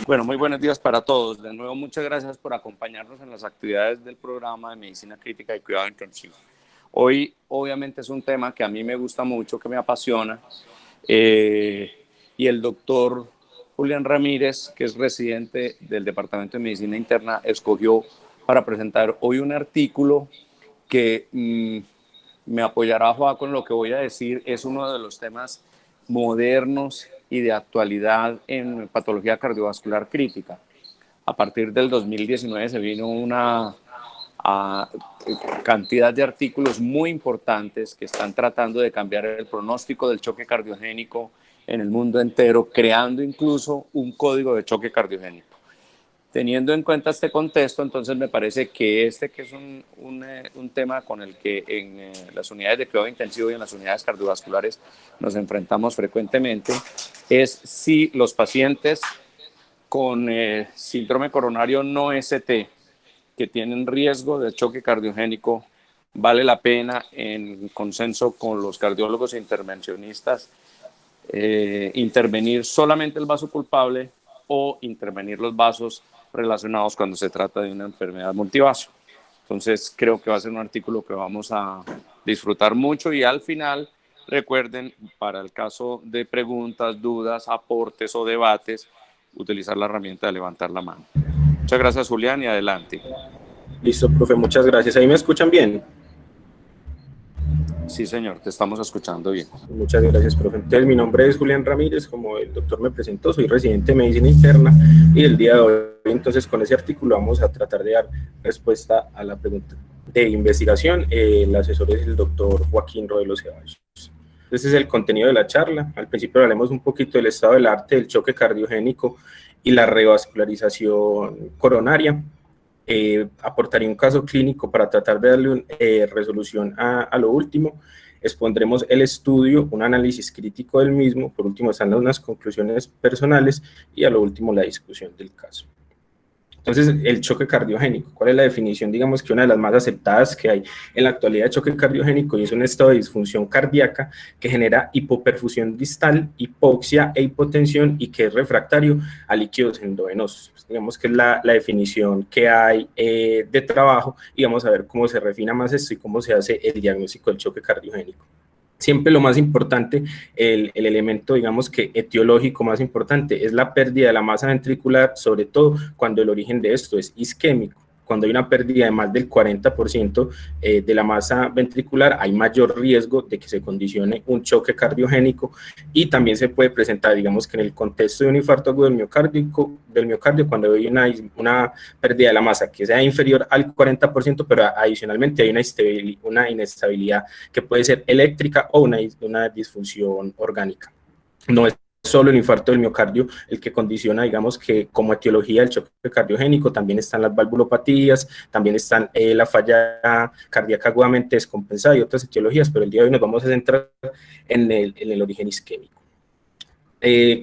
Bueno, muy buenos días para todos. De nuevo, muchas gracias por acompañarnos en las actividades del programa de Medicina Crítica y Cuidado Intensivo. Hoy, obviamente, es un tema que a mí me gusta mucho, que me apasiona, y el doctor Julián Ramírez, que es residente del Departamento de Medicina Interna, escogió para presentar hoy un artículo que me apoyará Joaco en lo que voy a decir. Es uno de los temas modernos y de actualidad en patología cardiovascular crítica. A partir del 2019 se vino una cantidad de artículos muy importantes que están tratando de cambiar el pronóstico del choque cardiogénico en el mundo entero, creando incluso un código de choque cardiogénico. Teniendo en cuenta este contexto, entonces me parece que que es un tema con el que en las unidades de cuidado intensivo y en las unidades cardiovasculares nos enfrentamos frecuentemente, es si los pacientes con síndrome coronario no ST, que tienen riesgo de choque cardiogénico, vale la pena, en consenso con los cardiólogos e intervencionistas, intervenir solamente el vaso culpable o intervenir los vasos relacionados cuando se trata de una enfermedad multivaso. Entonces creo que va a ser un artículo que vamos a disfrutar mucho, y al final recuerden, para el caso de preguntas, dudas, aportes o debates, utilizar la herramienta de levantar la mano. Muchas gracias, Julián, y adelante. Listo, profe, muchas gracias. ¿Ahí me escuchan bien? Sí, señor, te estamos escuchando bien. Muchas gracias, profe. Entonces, mi nombre es Julián Ramírez, como el doctor me presentó, soy residente de Medicina Interna, y el día de hoy, entonces, con ese artículo vamos a tratar de dar respuesta a la pregunta de investigación. El asesor es el doctor Joaquín Rodelo Ceballos. Este es el contenido de la charla. Al principio hablaremos un poquito del estado del arte del choque cardiogénico y la revascularización coronaria. Aportaría un caso clínico para tratar de darle resolución a lo último. Expondremos el estudio, un análisis crítico del mismo, por último están unas conclusiones personales y a lo último la discusión del caso. Entonces, el choque cardiogénico, ¿cuál es la definición? Digamos que una de las más aceptadas que hay en la actualidad de choque cardiogénico, y es un estado de disfunción cardíaca que genera hipoperfusión distal, hipoxia e hipotensión, y que es refractario a líquidos endovenosos. Pues digamos que es la definición que hay de trabajo, y vamos a ver cómo se refina más esto y cómo se hace el diagnóstico del choque cardiogénico. Siempre lo más importante, el elemento, digamos que etiológico más importante, es la pérdida de la masa ventricular, sobre todo cuando el origen de esto es isquémico. Cuando hay una pérdida de más del 40% de la masa ventricular, hay mayor riesgo de que se condicione un choque cardiogénico, y también se puede presentar, digamos que en el contexto de un infarto agudo del miocardio, cuando hay una pérdida de la masa que sea inferior al 40%, pero adicionalmente hay una inestabilidad que puede ser eléctrica o una disfunción orgánica. No es solo el infarto del miocardio el que condiciona, digamos que como etiología del choque cardiogénico, también están las valvulopatías, también están la falla cardíaca agudamente descompensada y otras etiologías, pero el día de hoy nos vamos a centrar en el origen isquémico.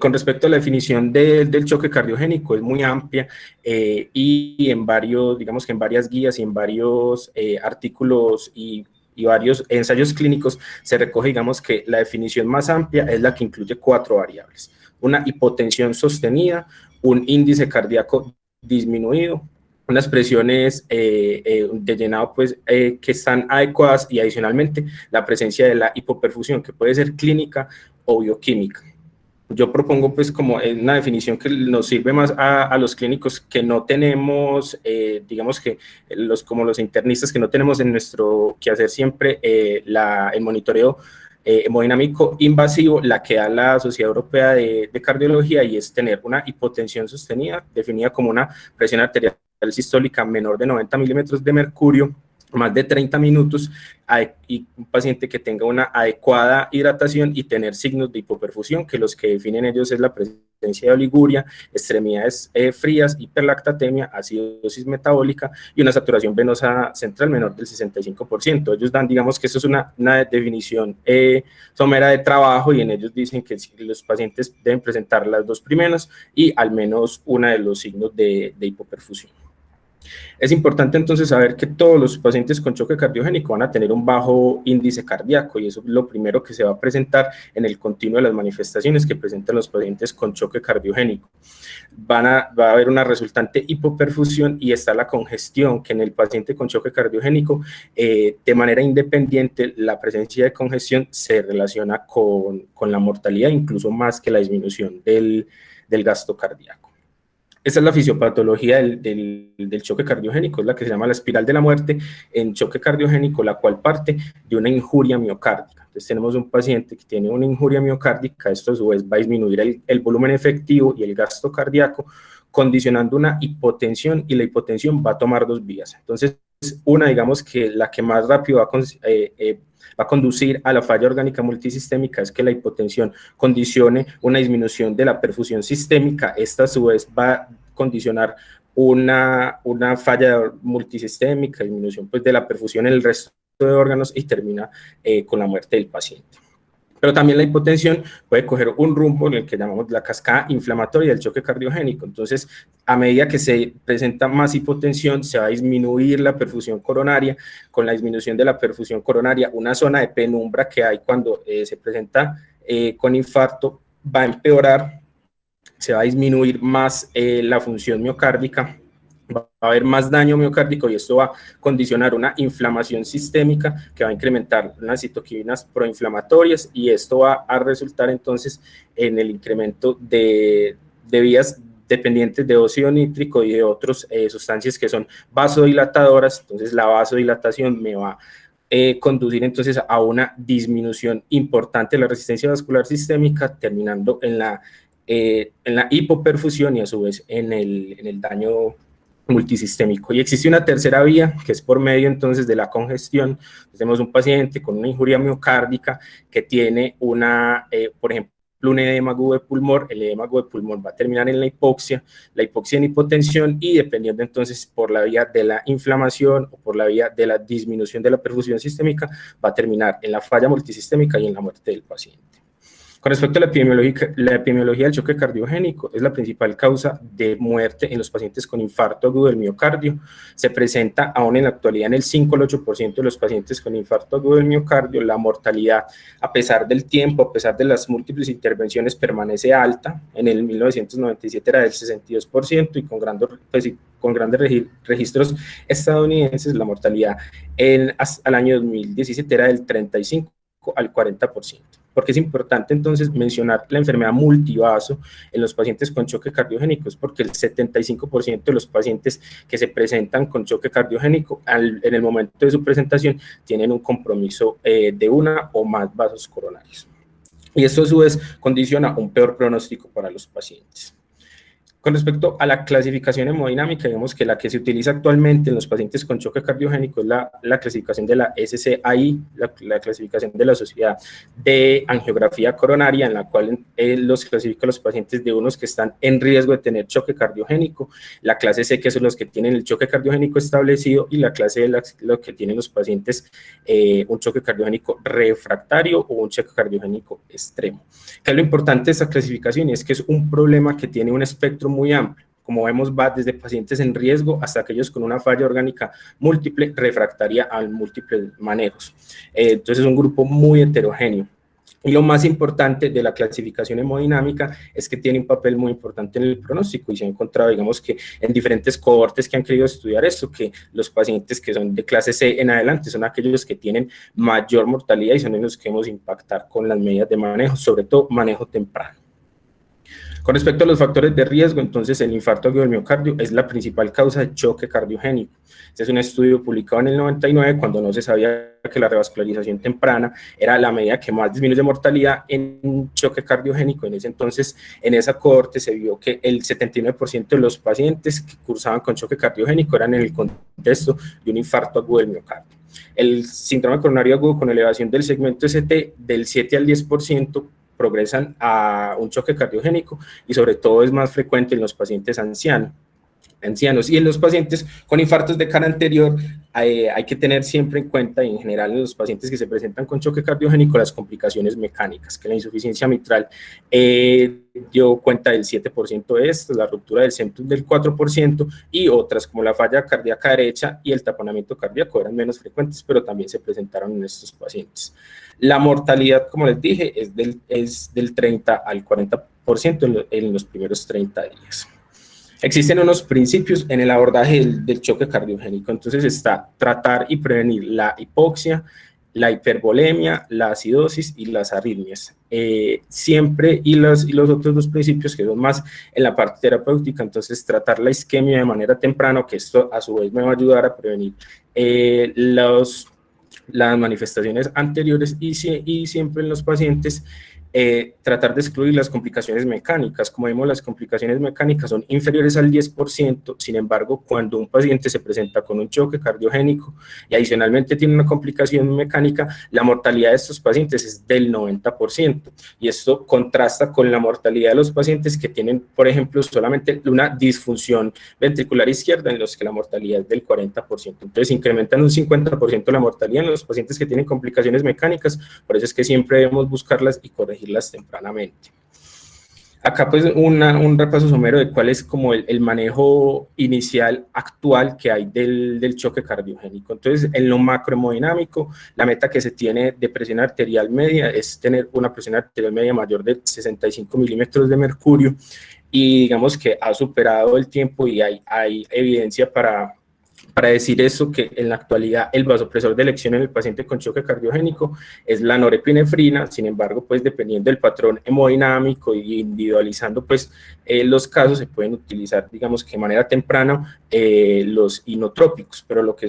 Con respecto a la definición del choque cardiogénico, es muy amplia, y en varios, digamos que en varias guías y en varios artículos y varios ensayos clínicos se recoge, digamos que la definición más amplia es la que incluye 4 variables: una hipotensión sostenida, un índice cardíaco disminuido, unas presiones de llenado pues, que están adecuadas, y adicionalmente la presencia de la hipoperfusión, que puede ser clínica o bioquímica. Yo propongo pues como una definición que nos sirve más a los clínicos que no tenemos, digamos que como los internistas que no tenemos en nuestro quehacer siempre el monitoreo hemodinámico invasivo, la que da la Sociedad Europea de Cardiología, y es tener una hipotensión sostenida, definida como una presión arterial sistólica menor de 90 milímetros de mercurio, más de 30 minutos, y un paciente que tenga una adecuada hidratación y tener signos de hipoperfusión, que los que definen ellos es la presencia de oliguria, extremidades frías, hiperlactatemia, acidosis metabólica y una saturación venosa central menor del 65%. Ellos dan, digamos que eso es una definición somera de trabajo, y en ellos dicen que los pacientes deben presentar las 2 primeras y al menos una de los signos de hipoperfusión. Es importante entonces saber que todos los pacientes con choque cardiogénico van a tener un bajo índice cardíaco y eso es lo primero que se va a presentar en el continuo de las manifestaciones que presentan los pacientes con choque cardiogénico. Va a haber una resultante hipoperfusión y está la congestión, que en el paciente con choque cardiogénico, de manera independiente, la presencia de congestión se relaciona con la mortalidad, incluso más que la disminución del gasto cardíaco. Esta es la fisiopatología del choque cardiogénico, es la que se llama la espiral de la muerte en choque cardiogénico, la cual parte de una injuria miocárdica. Entonces tenemos un paciente que tiene una injuria miocárdica, esto a su vez va a disminuir el volumen efectivo y el gasto cardíaco, condicionando una hipotensión, y la hipotensión va a tomar dos vías. Entonces, una, digamos que la que más rápido va a conducir a la falla orgánica multisistémica es que la hipotensión condicione una disminución de la perfusión sistémica. Esta a su vez va a condicionar una falla multisistémica, disminución pues, de la perfusión en el resto de órganos y termina con la muerte del paciente. Pero también la hipotensión puede coger un rumbo en el que llamamos la cascada inflamatoria del choque cardiogénico. Entonces, a medida que se presenta más hipotensión, se va a disminuir la perfusión coronaria. Con la disminución de la perfusión coronaria, una zona de penumbra que hay cuando se presenta con infarto va a empeorar, se va a disminuir más la función miocárdica, va a haber más daño miocárdico y esto va a condicionar una inflamación sistémica que va a incrementar unas citoquinas proinflamatorias y esto va a resultar entonces en el incremento de vías dependientes de óxido nítrico y de otras sustancias que son vasodilatadoras. Entonces la vasodilatación me va a conducir entonces a una disminución importante de la resistencia vascular sistémica, terminando en la hipoperfusión y a su vez en el daño multisistémico. Y existe una tercera vía que es por medio entonces de la congestión. Tenemos un paciente con una injuria miocárdica que tiene por ejemplo, un edema agudo de pulmón. El edema agudo de pulmón va a terminar en la hipoxia en hipotensión y dependiendo entonces por la vía de la inflamación o por la vía de la disminución de la perfusión sistémica, va a terminar en la falla multisistémica y en la muerte del paciente. Con respecto a la epidemiología del choque cardiogénico, es la principal causa de muerte en los pacientes con infarto agudo del miocardio. Se presenta aún en la actualidad en el 5 al 8% de los pacientes con infarto agudo del miocardio. La mortalidad, a pesar del tiempo, a pesar de las múltiples intervenciones, permanece alta. En el 1997 era del 62% y con grandes registros estadounidenses, la mortalidad hasta el año 2017 era del 35 al 40%. Porque es importante entonces mencionar la enfermedad multivaso en los pacientes con choque cardiogénico, porque el 75% de los pacientes que se presentan con choque cardiogénico en el momento de su presentación tienen un compromiso de una o más vasos coronarios. Y esto a su vez condiciona un peor pronóstico para los pacientes. Con respecto a la clasificación hemodinámica, digamos que la que se utiliza actualmente en los pacientes con choque cardiogénico es la clasificación de la SCAI, la clasificación de la Sociedad de Angiografía Coronaria, en la cual los clasifica los pacientes de unos que están en riesgo de tener choque cardiogénico, la clase C, que son los que tienen el choque cardiogénico establecido, y la clase D, los que tienen los pacientes un choque cardiogénico refractario o un choque cardiogénico extremo. ¿Qué es lo importante de esta clasificación? Es que es un problema que tiene un espectro muy amplio. Como vemos, va desde pacientes en riesgo hasta aquellos con una falla orgánica múltiple refractaria a múltiples manejos. Entonces es un grupo muy heterogéneo. Y lo más importante de la clasificación hemodinámica es que tiene un papel muy importante en el pronóstico y se ha encontrado, digamos que en diferentes cohortes que han querido estudiar esto, que los pacientes que son de clase C en adelante son aquellos que tienen mayor mortalidad y son en los que hemos impactar con las medidas de manejo, sobre todo manejo temprano. Con respecto a los factores de riesgo, entonces el infarto agudo del miocardio es la principal causa de choque cardiogénico. Este es un estudio publicado en el 99 cuando no se sabía que la revascularización temprana era la medida que más disminuye mortalidad en choque cardiogénico. En ese entonces, en esa cohorte se vio que el 79% de los pacientes que cursaban con choque cardiogénico eran en el contexto de un infarto agudo del miocardio. El síndrome coronario agudo con elevación del segmento ST del 7 al 10% progresan a un choque cardiogénico y sobre todo es más frecuente en los pacientes ancianos. ancianos. Y en los pacientes con infartos de cara anterior hay que tener siempre en cuenta, y en general en los pacientes que se presentan con choque cardiogénico, las complicaciones mecánicas, que la insuficiencia mitral dio cuenta del 7% de esto, la ruptura del septum del 4%, y otras como la falla cardíaca derecha y el taponamiento cardíaco eran menos frecuentes, pero también se presentaron en estos pacientes. La mortalidad, como les dije, es del 30 al 40% en los primeros 30 días. Existen unos principios en el abordaje del choque cardiogénico, entonces está tratar y prevenir la hipoxia, la hipervolemia, la acidosis y las arritmias. Siempre, y los otros dos principios que son más en la parte terapéutica, entonces tratar la isquemia de manera temprana, que esto a su vez me va a ayudar a prevenir las manifestaciones anteriores, y siempre en los pacientes tratar de excluir las complicaciones mecánicas. Como vemos, las complicaciones mecánicas son inferiores al 10%, sin embargo, cuando un paciente se presenta con un choque cardiogénico y adicionalmente tiene una complicación mecánica, la mortalidad de estos pacientes es del 90%, y esto contrasta con la mortalidad de los pacientes que tienen, por ejemplo, solamente una disfunción ventricular izquierda, en los que la mortalidad es del 40%. Entonces, incrementan un 50% la mortalidad en los pacientes que tienen complicaciones mecánicas. Por eso es que siempre debemos buscarlas y corregirlas tempranamente. Acá pues un repaso somero de cuál es como el manejo inicial actual que hay del choque cardiogénico. Entonces, en lo macrohemodinámico, la meta que se tiene de presión arterial media es tener una presión arterial media mayor de 65 milímetros de mercurio, y digamos que ha superado el tiempo, y hay evidencia para decir eso, que en la actualidad el vasopresor de elección en el paciente con choque cardiogénico es la norepinefrina. Sin embargo, pues dependiendo del patrón hemodinámico y individualizando pues los casos, se pueden utilizar, digamos que de manera temprana, los inotrópicos, pero lo que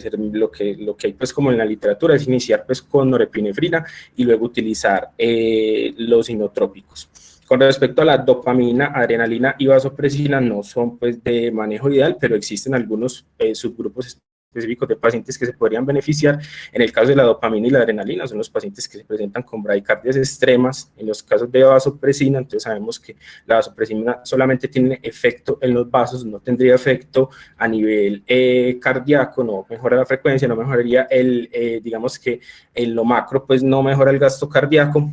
hay pues como en la literatura es iniciar pues con norepinefrina y luego utilizar los inotrópicos. Con respecto a la dopamina, adrenalina y vasopresina, no son pues de manejo ideal, pero existen algunos subgrupos específicos de pacientes que se podrían beneficiar. En el caso de la dopamina y la adrenalina, son los pacientes que se presentan con bradicardias extremas. En los casos de vasopresina, entonces sabemos que la vasopresina solamente tiene efecto en los vasos, no tendría efecto a nivel cardíaco, no mejora la frecuencia, no mejoraría digamos que en lo macro, pues no mejora el gasto cardíaco.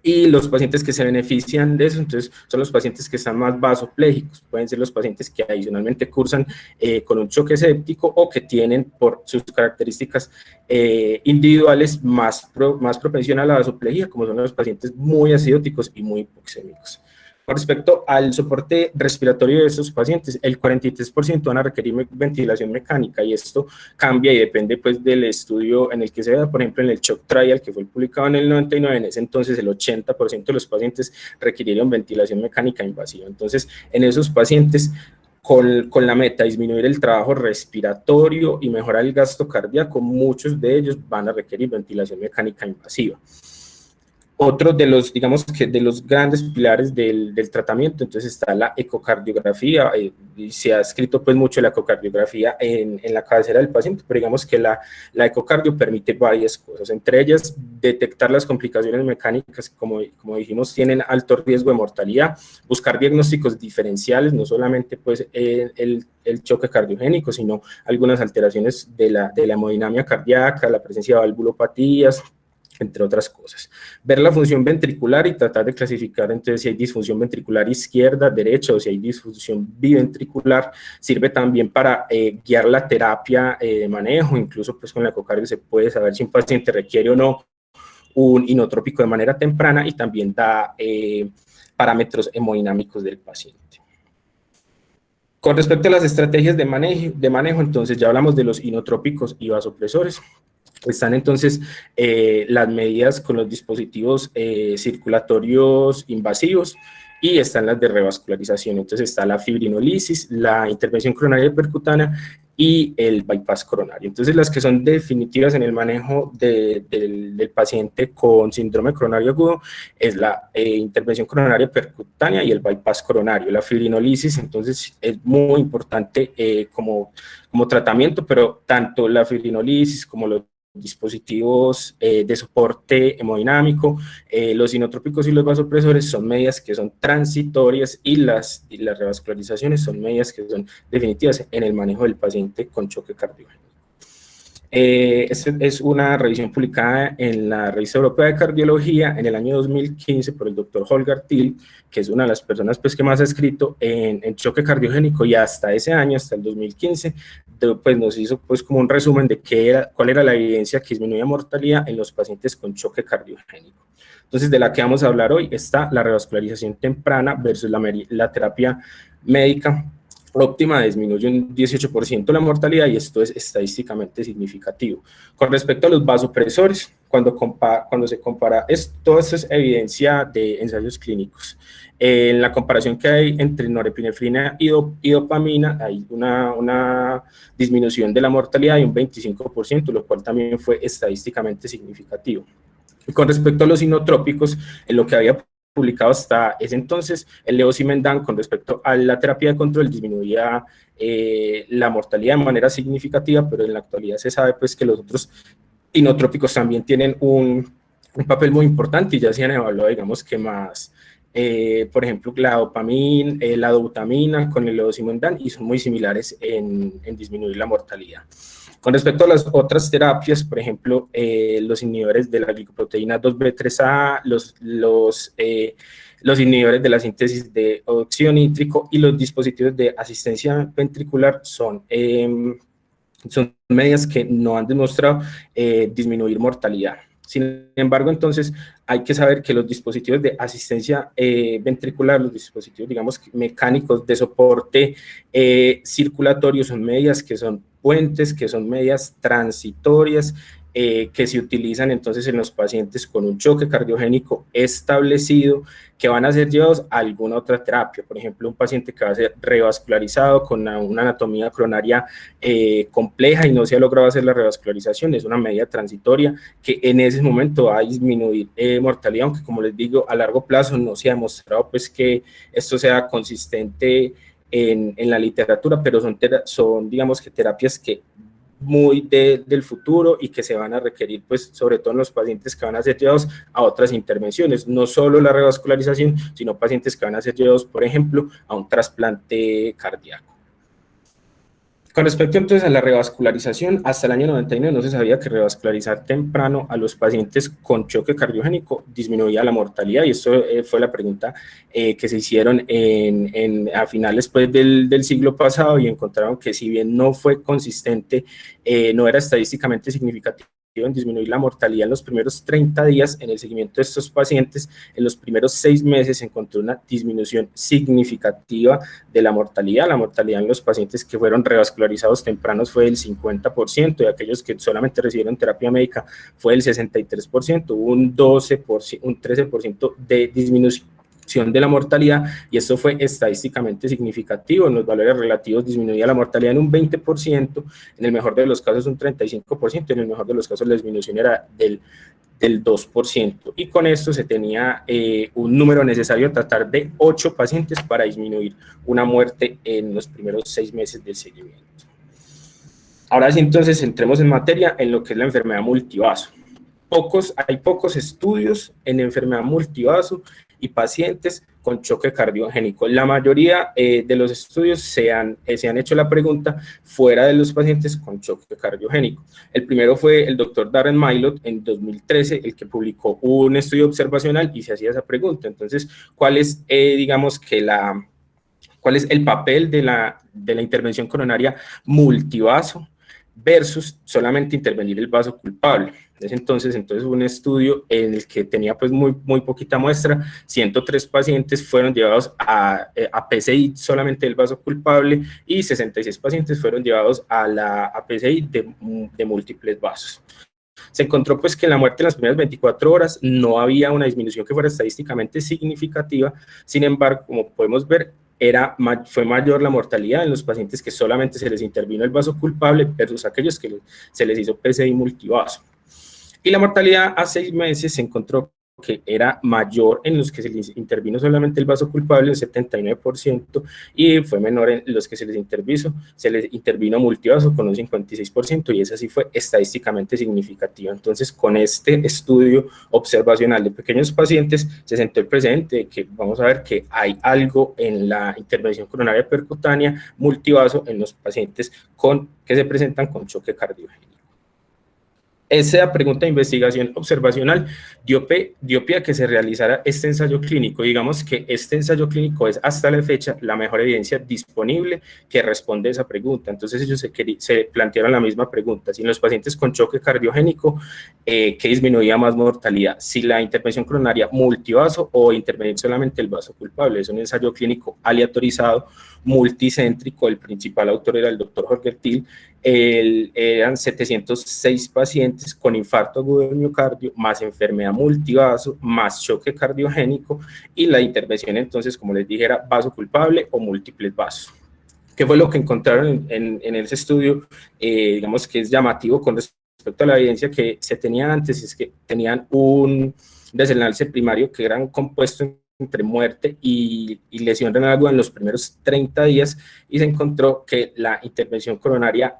Y los pacientes que se benefician de eso, entonces, son los pacientes que están más vasopléjicos. Pueden ser los pacientes que adicionalmente cursan con un choque séptico, o que tienen, por sus características individuales, más propensión a la vasoplegia, como son los pacientes muy acidóticos y muy hipoxémicos. Con respecto al soporte respiratorio de estos pacientes, el 43% van a requerir ventilación mecánica, y esto cambia y depende pues del estudio en el que se vea. Por ejemplo, en el Shock Trial, que fue publicado en el 99, en ese entonces el 80% de los pacientes requirieron ventilación mecánica invasiva. Entonces, en esos pacientes, con la meta de disminuir el trabajo respiratorio y mejorar el gasto cardíaco, muchos de ellos van a requerir ventilación mecánica invasiva. Otro de los, digamos que de los grandes pilares del tratamiento, entonces está la ecocardiografía, y se ha escrito pues mucho la ecocardiografía en la cabecera del paciente, pero digamos que la ecocardio permite varias cosas, entre ellas detectar las complicaciones mecánicas, como dijimos, tienen alto riesgo de mortalidad, buscar diagnósticos diferenciales, no solamente pues el choque cardiogénico, sino algunas alteraciones de la hemodinamia cardíaca, la presencia de valvulopatías, entre otras cosas. Ver la función ventricular y tratar de clasificar entonces si hay disfunción ventricular izquierda, derecha, o si hay disfunción biventricular. Sirve también para guiar la terapia de manejo. Incluso pues con la ecocardio se puede saber si un paciente requiere o no un inotrópico de manera temprana, y también da parámetros hemodinámicos del paciente. Con respecto a las estrategias de manejo, entonces ya hablamos de los inotrópicos y vasopresores. Están entonces las medidas con los dispositivos circulatorios invasivos, y están las de revascularización. Entonces está la fibrinolisis, la intervención coronaria percutánea y el bypass coronario. Entonces, las que son definitivas en el manejo del paciente con síndrome coronario agudo es la intervención coronaria percutánea y el bypass coronario. La fibrinolisis, entonces, es muy importante como tratamiento, pero tanto la fibrinolisis como los dispositivos de soporte hemodinámico, los inotrópicos y los vasopresores son medidas que son transitorias y las revascularizaciones son medidas que son definitivas en el manejo del paciente con choque cardiogénico. Esta es una revisión publicada en la Revista Europea de Cardiología en el año 2015 por el doctor Holger Thiel, que es una de las personas pues, que más ha escrito en choque cardiogénico, y hasta ese año, hasta el 2015, pues, nos hizo pues, como un resumen de cuál era la evidencia que disminuía mortalidad en los pacientes con choque cardiogénico. Entonces, de la que vamos a hablar hoy está la revascularización temprana versus la terapia médica óptima. Disminuye un 18% la mortalidad y esto es estadísticamente significativo. Con respecto a los vasopresores, cuando se compara, todo esto es evidencia de ensayos clínicos. En la comparación que hay entre norepinefrina y dopamina, hay una disminución de la mortalidad de un 25%, lo cual también fue estadísticamente significativo. Y con respecto a los inotrópicos, en lo que había publicado hasta ese entonces, el levosimendan con respecto a la terapia de control disminuía la mortalidad de manera significativa, pero en la actualidad se sabe pues que los otros inotrópicos también tienen un papel muy importante y ya se han evaluado, digamos que más, por ejemplo, la dopamina, la dobutamina con el levosimendan, y son muy similares en disminuir la mortalidad. Con respecto a las otras terapias, por ejemplo, los inhibidores de la glicoproteína 2B3A, los inhibidores de la síntesis de óxido nítrico y los dispositivos de asistencia ventricular son medidas que no han demostrado disminuir mortalidad. Sin embargo, entonces, hay que saber que los dispositivos de asistencia ventricular, los dispositivos, digamos, mecánicos de soporte circulatorio, son medidas que son puentes, que son medidas transitorias, que se utilizan entonces en los pacientes con un choque cardiogénico establecido, que van a ser llevados a alguna otra terapia. Por ejemplo, un paciente que va a ser revascularizado con una anatomía coronaria compleja y no se ha logrado hacer la revascularización, es una medida transitoria que en ese momento va a disminuir mortalidad, aunque como les digo, a largo plazo no se ha demostrado pues que esto sea consistente en la literatura, pero son digamos que terapias que muy del futuro y que se van a requerir, pues, sobre todo en los pacientes que van a ser llevados a otras intervenciones, no solo la revascularización, sino pacientes que van a ser llevados, por ejemplo, a un trasplante cardíaco. Con respecto entonces a la revascularización, hasta el año 99 no se sabía que revascularizar temprano a los pacientes con choque cardiogénico disminuía la mortalidad, y esto fue la pregunta que se hicieron a finales pues, del siglo pasado, y encontraron que si bien no fue consistente, no era estadísticamente significativo en disminuir la mortalidad en los primeros 30 días. En el seguimiento de estos pacientes, en los primeros 6 meses se encontró una disminución significativa de la mortalidad. La mortalidad en los pacientes que fueron revascularizados tempranos fue del 50%, y aquellos que solamente recibieron terapia médica fue del 63%, hubo un 13% de disminución de la mortalidad, y esto fue estadísticamente significativo. En los valores relativos disminuía la mortalidad en un 20%, en el mejor de los casos un 35%, en el mejor de los casos la disminución era del 2%, y con esto se tenía un número necesario a tratar de 8 pacientes para disminuir una muerte en los primeros 6 meses del seguimiento. Ahora sí, entonces entremos en materia en lo que es la enfermedad multivaso. Hay pocos estudios en enfermedad multivaso y pacientes con choque cardiogénico. La mayoría de los estudios se han hecho la pregunta fuera de los pacientes con choque cardiogénico. El primero fue el doctor Darren Mailot en 2013, el que publicó un estudio observacional y se hacía esa pregunta. Entonces, ¿cuál es, cuál es el papel de la intervención coronaria multivaso versus solamente intervenir el vaso culpable? Entonces hubo un estudio en el que tenía pues muy poquita muestra, 103 pacientes fueron llevados a PCI solamente del vaso culpable, y 66 pacientes fueron llevados a PCI de múltiples vasos. Se encontró pues que en la muerte en las primeras 24 horas no había una disminución que fuera estadísticamente significativa. Sin embargo, como podemos ver, fue mayor la mortalidad en los pacientes que solamente se les intervino el vaso culpable versus aquellos que se les hizo PCI multivaso. Y la mortalidad a 6 meses se encontró que era mayor en los que se les intervino solamente el vaso culpable, un 79%, y fue menor en los que se les intervino multivaso con un 56%, y esa sí fue estadísticamente significativa. Entonces, con este estudio observacional de pequeños pacientes, se sentó el precedente de que vamos a ver que hay algo en la intervención coronaria percutánea multivaso en los pacientes que se presentan con choque cardiogénico. Esa pregunta de investigación observacional dio pie a que se realizara este ensayo clínico. Digamos que este ensayo clínico es hasta la fecha la mejor evidencia disponible que responde a esa pregunta. Entonces ellos se plantearon la misma pregunta: si en los pacientes con choque cardiogénico, ¿qué disminuía más mortalidad? Si la intervención coronaria multivaso o intervenir solamente el vaso culpable. Es un ensayo clínico aleatorizado, multicéntrico. El principal autor era el doctor Holger Thiel. Eran 706 pacientes con infarto agudo del miocardio, más enfermedad multivaso, más choque cardiogénico, y la intervención entonces, como les dije, era vaso culpable o múltiples vasos. ¿Qué fue lo que encontraron en ese estudio? Digamos que es llamativo con respecto a la evidencia que se tenía antes, es que tenían un desenlace primario que eran compuestos entre muerte y lesión renal aguda en los primeros 30 días, y se encontró que la intervención coronaria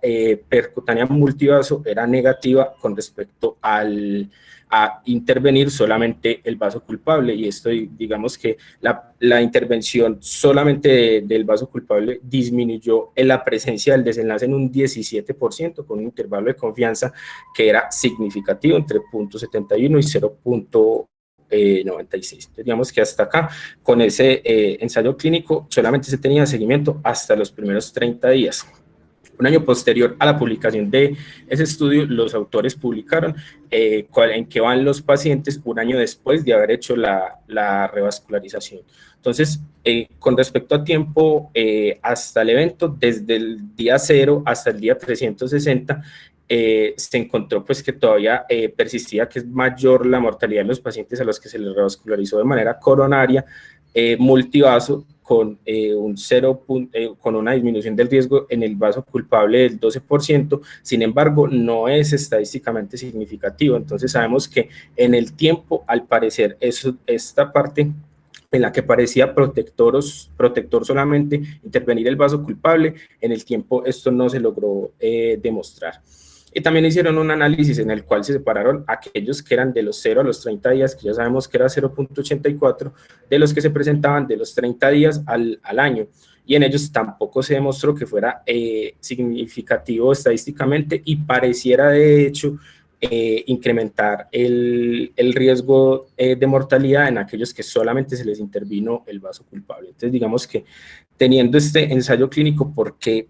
percutánea multivaso era negativa con respecto a intervenir solamente el vaso culpable. Y esto, digamos que la intervención solamente del vaso culpable disminuyó en la presencia del desenlace en un 17%, con un intervalo de confianza que era significativo entre 0.71 y 0.96. Entonces, digamos que hasta acá, con ese ensayo clínico, solamente se tenía seguimiento hasta los primeros 30 días. Un año posterior a la publicación de ese estudio, los autores publicaron en qué van los pacientes un año después de haber hecho la revascularización. Entonces, con respecto a tiempo hasta el evento, desde el día 0 hasta el día 360, se encontró pues que todavía persistía que es mayor la mortalidad de los pacientes a los que se les revascularizó de manera coronaria multivaso, con una disminución del riesgo en el vaso culpable del 12%, sin embargo, no es estadísticamente significativo. Entonces sabemos que en el tiempo, al parecer, esta parte en la que parecía protector solamente intervenir el vaso culpable, en el tiempo esto no se logró demostrar. Y también hicieron un análisis en el cual se separaron aquellos que eran de los 0 a los 30 días, que ya sabemos que era 0.84, de los que se presentaban de los 30 días al año. Y en ellos tampoco se demostró que fuera significativo estadísticamente, y pareciera de hecho incrementar el riesgo de mortalidad en aquellos que solamente se les intervino el vaso culpable. Entonces, digamos que teniendo este ensayo clínico, ¿por qué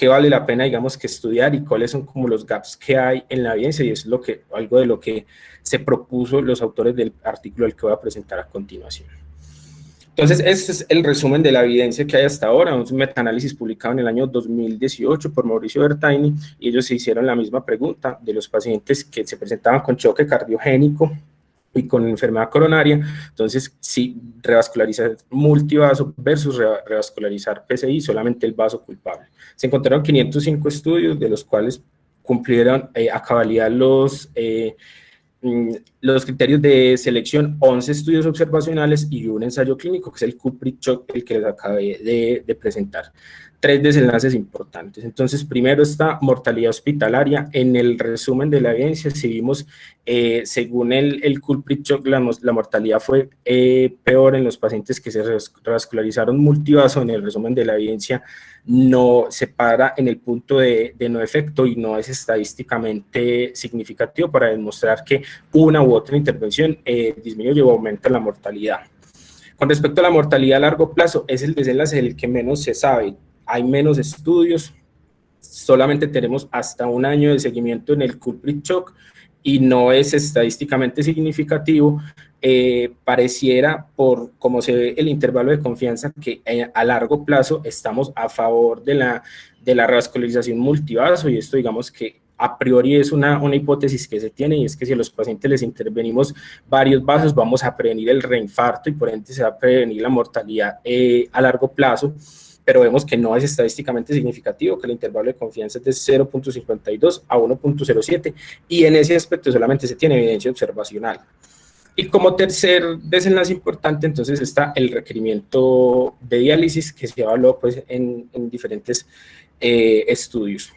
vale la pena, digamos, que estudiar, y cuáles son como los gaps que hay en la evidencia? Y es algo de lo que se propuso los autores del artículo del que voy a presentar a continuación. Entonces, este es el resumen de la evidencia que hay hasta ahora, un metaanálisis publicado en el año 2018 por Mauricio Bertaini, y ellos se hicieron la misma pregunta de los pacientes que se presentaban con choque cardiogénico y con enfermedad coronaria. Entonces, si revascularizar multivaso versus revascularizar PCI, solamente el vaso culpable. Se encontraron 505 estudios, de los cuales cumplieron a cabalidad los criterios de selección: 11 estudios observacionales y un ensayo clínico, que es el CUPRI-CHOC, el que les acabé de presentar. 3 desenlaces importantes. Entonces, primero está mortalidad hospitalaria. En el resumen de la evidencia, si vimos, según el CUPRI-CHOC, la mortalidad fue peor en los pacientes que se revascularizaron multivaso. En el resumen de la evidencia no se para en el punto de no efecto, y no es estadísticamente significativo para demostrar que una u otra intervención disminuye o aumenta la mortalidad. Con respecto a la mortalidad a largo plazo, es el desenlace del que menos se sabe. Hay menos estudios, solamente tenemos hasta un año de seguimiento en el CUPRI-CHOC, y no es estadísticamente significativo. Pareciera, por cómo se ve el intervalo de confianza, que a largo plazo estamos a favor de la revascularización multivaso, y esto, digamos que a priori es una hipótesis que se tiene, y es que si a los pacientes les intervenimos varios vasos, vamos a prevenir el reinfarto, y por ende se va a prevenir la mortalidad a largo plazo. Pero vemos que no es estadísticamente significativo, que el intervalo de confianza es de 0.52 a 1.07, y en ese aspecto solamente se tiene evidencia observacional. Y como tercer desenlace importante, entonces está el requerimiento de diálisis, que se evaluó pues, en diferentes estudios.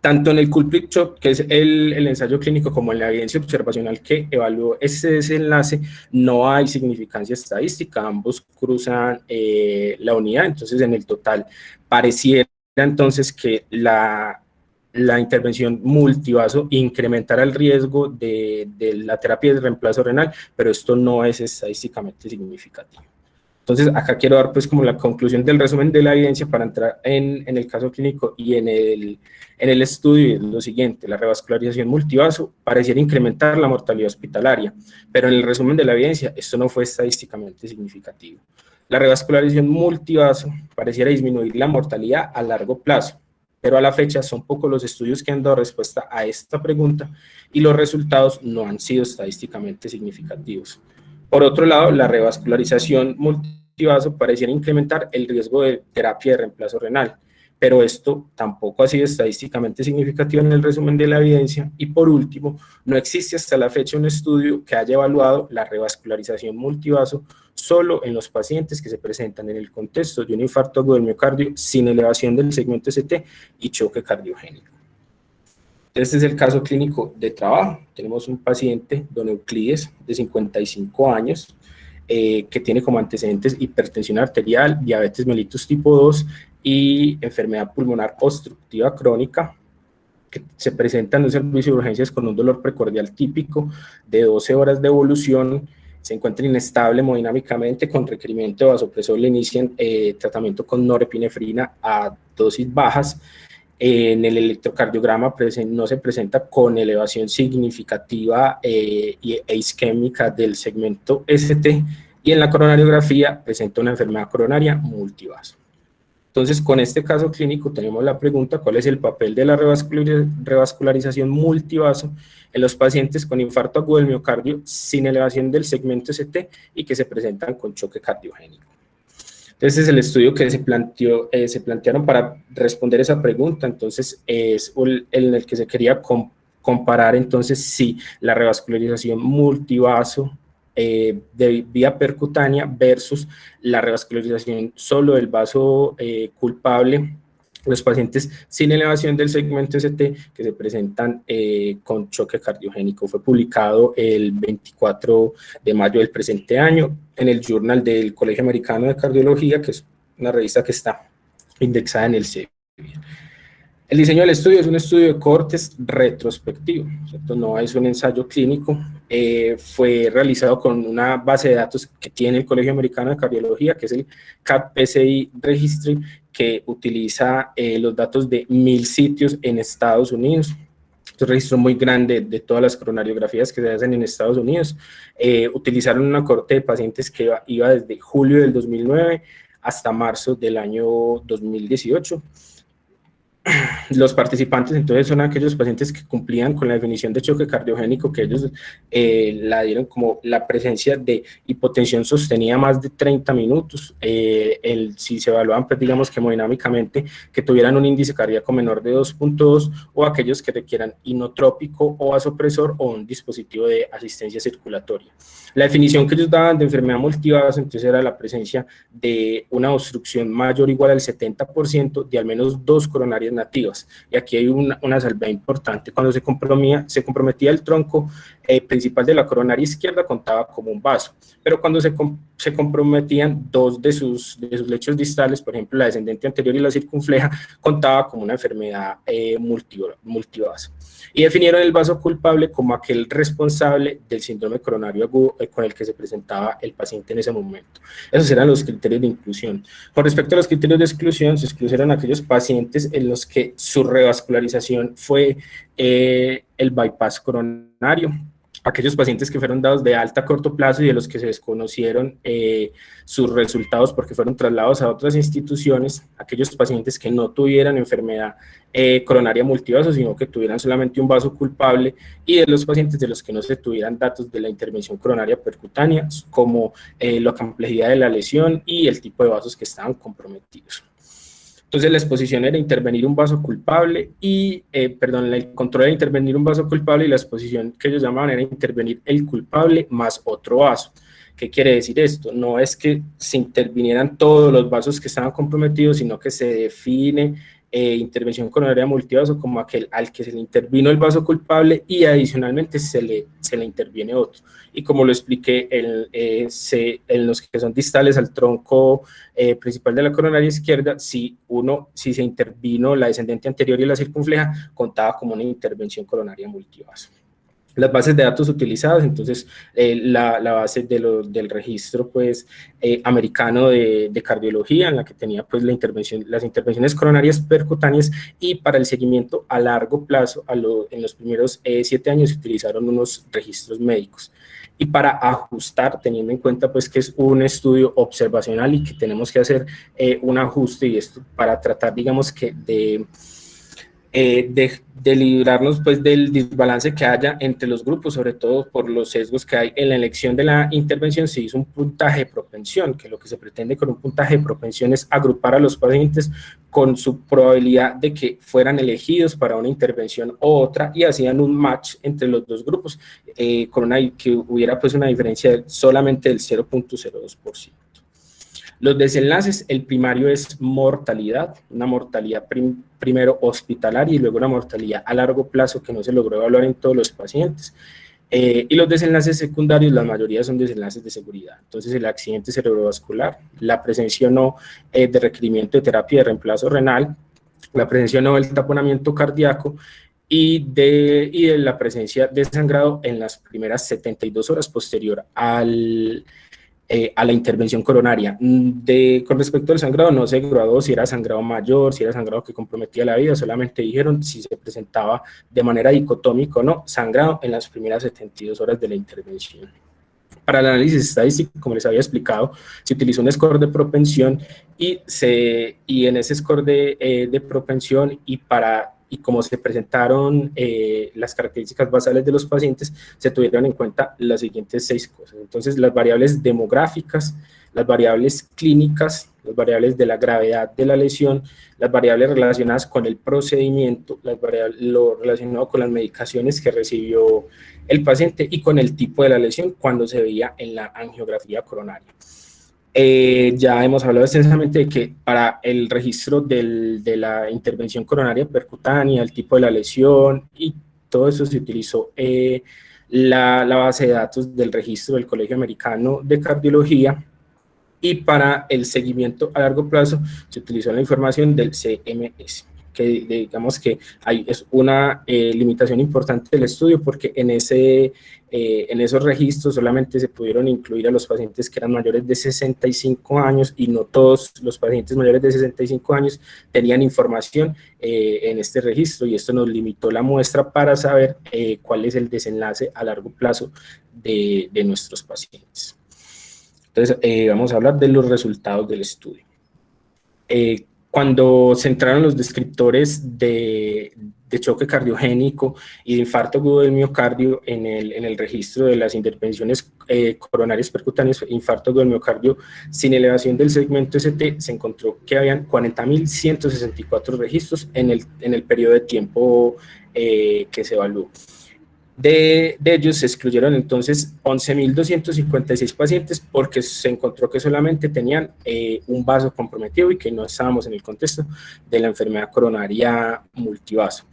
Tanto en el Culprit Shock, que es el ensayo clínico, como en la evidencia observacional que evaluó este desenlace, no hay significancia estadística, ambos cruzan la unidad. Entonces en el total pareciera entonces que la intervención multivaso incrementará el riesgo de la terapia de reemplazo renal, pero esto no es estadísticamente significativo. Entonces, acá quiero dar pues como la conclusión del resumen de la evidencia para entrar en el caso clínico y en el estudio. Es lo siguiente: la revascularización multivaso pareciera incrementar la mortalidad hospitalaria, pero en el resumen de la evidencia esto no fue estadísticamente significativo. La revascularización multivaso pareciera disminuir la mortalidad a largo plazo, pero a la fecha son pocos los estudios que han dado respuesta a esta pregunta y los resultados no han sido estadísticamente significativos. Por otro lado, la revascularización multivaso pareciera incrementar el riesgo de terapia de reemplazo renal, pero esto tampoco ha sido estadísticamente significativo en el resumen de la evidencia. Y por último, no existe hasta la fecha un estudio que haya evaluado la revascularización multivaso solo en los pacientes que se presentan en el contexto de un infarto agudo del miocardio sin elevación del segmento ST y choque cardiogénico. Este es el caso clínico de trabajo. Tenemos un paciente, don Euclides, de 55 años, que tiene como antecedentes hipertensión arterial, diabetes mellitus tipo 2 y enfermedad pulmonar obstructiva crónica, que se presenta en un servicio de urgencias con un dolor precordial típico de 12 horas de evolución. Se encuentra inestable hemodinámicamente, con requerimiento de vasopresor. Le inician tratamiento con norepinefrina a dosis bajas. En el electrocardiograma no se presenta con elevación significativa e isquémica del segmento ST, y en la coronariografía presenta una enfermedad coronaria multivaso. Entonces, con este caso clínico tenemos la pregunta: ¿cuál es el papel de la revascularización multivaso en los pacientes con infarto agudo del miocardio sin elevación del segmento ST y que se presentan con choque cardiogénico? Este es el estudio que se plantearon para responder esa pregunta. Entonces, es en el que se quería comparar entonces si la revascularización multivaso de vía percutánea versus la revascularización solo del vaso culpable, los pacientes sin elevación del segmento ST que se presentan con choque cardiogénico. Fue publicado el 24 de mayo del presente año en el Journal del Colegio Americano de Cardiología, que es una revista que está indexada en el CEPI. El diseño del estudio es un estudio de cohortes retrospectivo, ¿cierto? No es un ensayo clínico. Fue realizado con una base de datos que tiene el Colegio Americano de Cardiología, que es el CAT-PCI Registry, que utiliza los datos de 1000 sitios en Estados Unidos. Es un registro muy grande de todas las coronariografías que se hacen en Estados Unidos. Utilizaron una cohorte de pacientes que iba desde julio del 2009 hasta marzo del año 2018. Los participantes entonces son aquellos pacientes que cumplían con la definición de choque cardiogénico, que ellos la dieron como la presencia de hipotensión sostenida más de 30 minutos, si se evaluaban pues digamos que hemodinámicamente, que tuvieran un índice cardíaco menor de 2.2, o aquellos que requieran inotrópico o vasopresor o un dispositivo de asistencia circulatoria. La definición que ellos daban de enfermedad multivaso entonces era la presencia de una obstrucción mayor o igual al 70% de al menos 2 coronarias nativas. Y aquí hay una salvedad importante: cuando se comprometía el tronco principal de la coronaria izquierda, contaba como un vaso, pero cuando se comprometían 2 de sus lechos distales, por ejemplo la descendente anterior y la circunfleja, contaba como una enfermedad multivaso. Y definieron el vaso culpable como aquel responsable del síndrome coronario agudo con el que se presentaba el paciente en ese momento. Esos eran los criterios de inclusión. Con respecto a los criterios de exclusión, se excluyeron aquellos pacientes en los que su revascularización fue el bypass coronario, aquellos pacientes que fueron dados de alta a corto plazo y de los que se desconocieron sus resultados porque fueron trasladados a otras instituciones, aquellos pacientes que no tuvieran enfermedad coronaria multivaso, sino que tuvieran solamente un vaso culpable, y de los pacientes de los que no se tuvieran datos de la intervención coronaria percutánea, como la complejidad de la lesión y el tipo de vasos que estaban comprometidos. Entonces la exposición era intervenir un vaso culpable y, el control era intervenir un vaso culpable y la exposición que ellos llamaban era intervenir el culpable más otro vaso. ¿Qué quiere decir esto? No es que se intervinieran todos los vasos que estaban comprometidos, sino que se define intervención coronaria multivaso como aquel al que se le intervino el vaso culpable y adicionalmente se le interviene otro. Y como lo expliqué, en los que son distales al tronco principal de la coronaria izquierda, si se intervino la descendente anterior y la circunfleja, contaba como una intervención coronaria multivaso. Las bases de datos utilizadas, entonces la base del registro pues, americano de cardiología, en la que tenía pues, las intervenciones coronarias percutáneas, y para el seguimiento a largo plazo, en los primeros 7 años se utilizaron unos registros médicos. Y para ajustar, teniendo en cuenta pues, que es un estudio observacional y que tenemos que hacer un ajuste, y esto para tratar, digamos que de librarnos pues del desbalance que haya entre los grupos, sobre todo por los sesgos que hay en la elección de la intervención. Se hizo un puntaje de propensión, que lo que se pretende con un puntaje de propensión es agrupar a los pacientes con su probabilidad de que fueran elegidos para una intervención u otra, y hacían un match entre los dos grupos, que hubiera pues una diferencia solamente del 0.02%. Los desenlaces, el primario es mortalidad, una mortalidad primero hospitalaria y luego una mortalidad a largo plazo que no se logró evaluar en todos los pacientes. Y los desenlaces secundarios, la mayoría son desenlaces de seguridad. Entonces, el accidente cerebrovascular, la presencia o no de requerimiento de terapia de reemplazo renal, la presencia o no del taponamiento cardíaco, y de la presencia de sangrado en las primeras 72 horas posterior a la intervención coronaria. Con respecto al sangrado, no se graduó si era sangrado mayor, si era sangrado que comprometía la vida, solamente dijeron si se presentaba de manera dicotómica o no, sangrado en las primeras 72 horas de la intervención. Para el análisis estadístico, como les había explicado, se utilizó un score de propensión y en ese score de propensión y como se presentaron las características basales de los pacientes, se tuvieron en cuenta las siguientes 6 cosas. Entonces, las variables demográficas, las variables clínicas, las variables de la gravedad de la lesión, las variables relacionadas con el procedimiento, lo relacionado con las medicaciones que recibió el paciente y con el tipo de la lesión cuando se veía en la angiografía coronaria. Ya hemos hablado extensamente de que para el registro de la intervención coronaria percutánea, el tipo de la lesión y todo eso se utilizó la base de datos del registro del Colegio Americano de Cardiología, y para el seguimiento a largo plazo se utilizó la información del CMS, que digamos que es una limitación importante del estudio, porque en esos registros solamente se pudieron incluir a los pacientes que eran mayores de 65 años y no todos los pacientes mayores de 65 años tenían información en este registro, y esto nos limitó la muestra para saber cuál es el desenlace a largo plazo de nuestros pacientes. Entonces, vamos a hablar de los resultados del estudio. Cuando se entraron los descriptores de choque cardiogénico y de infarto agudo del miocardio en el registro de las intervenciones coronarias percutáneas, infarto agudo del miocardio sin elevación del segmento ST, se encontró que habían 40.164 registros en el periodo de tiempo que se evaluó. De ellos se excluyeron entonces 11.256 pacientes porque se encontró que solamente tenían un vaso comprometido y que no estábamos en el contexto de la enfermedad coronaria multivaso.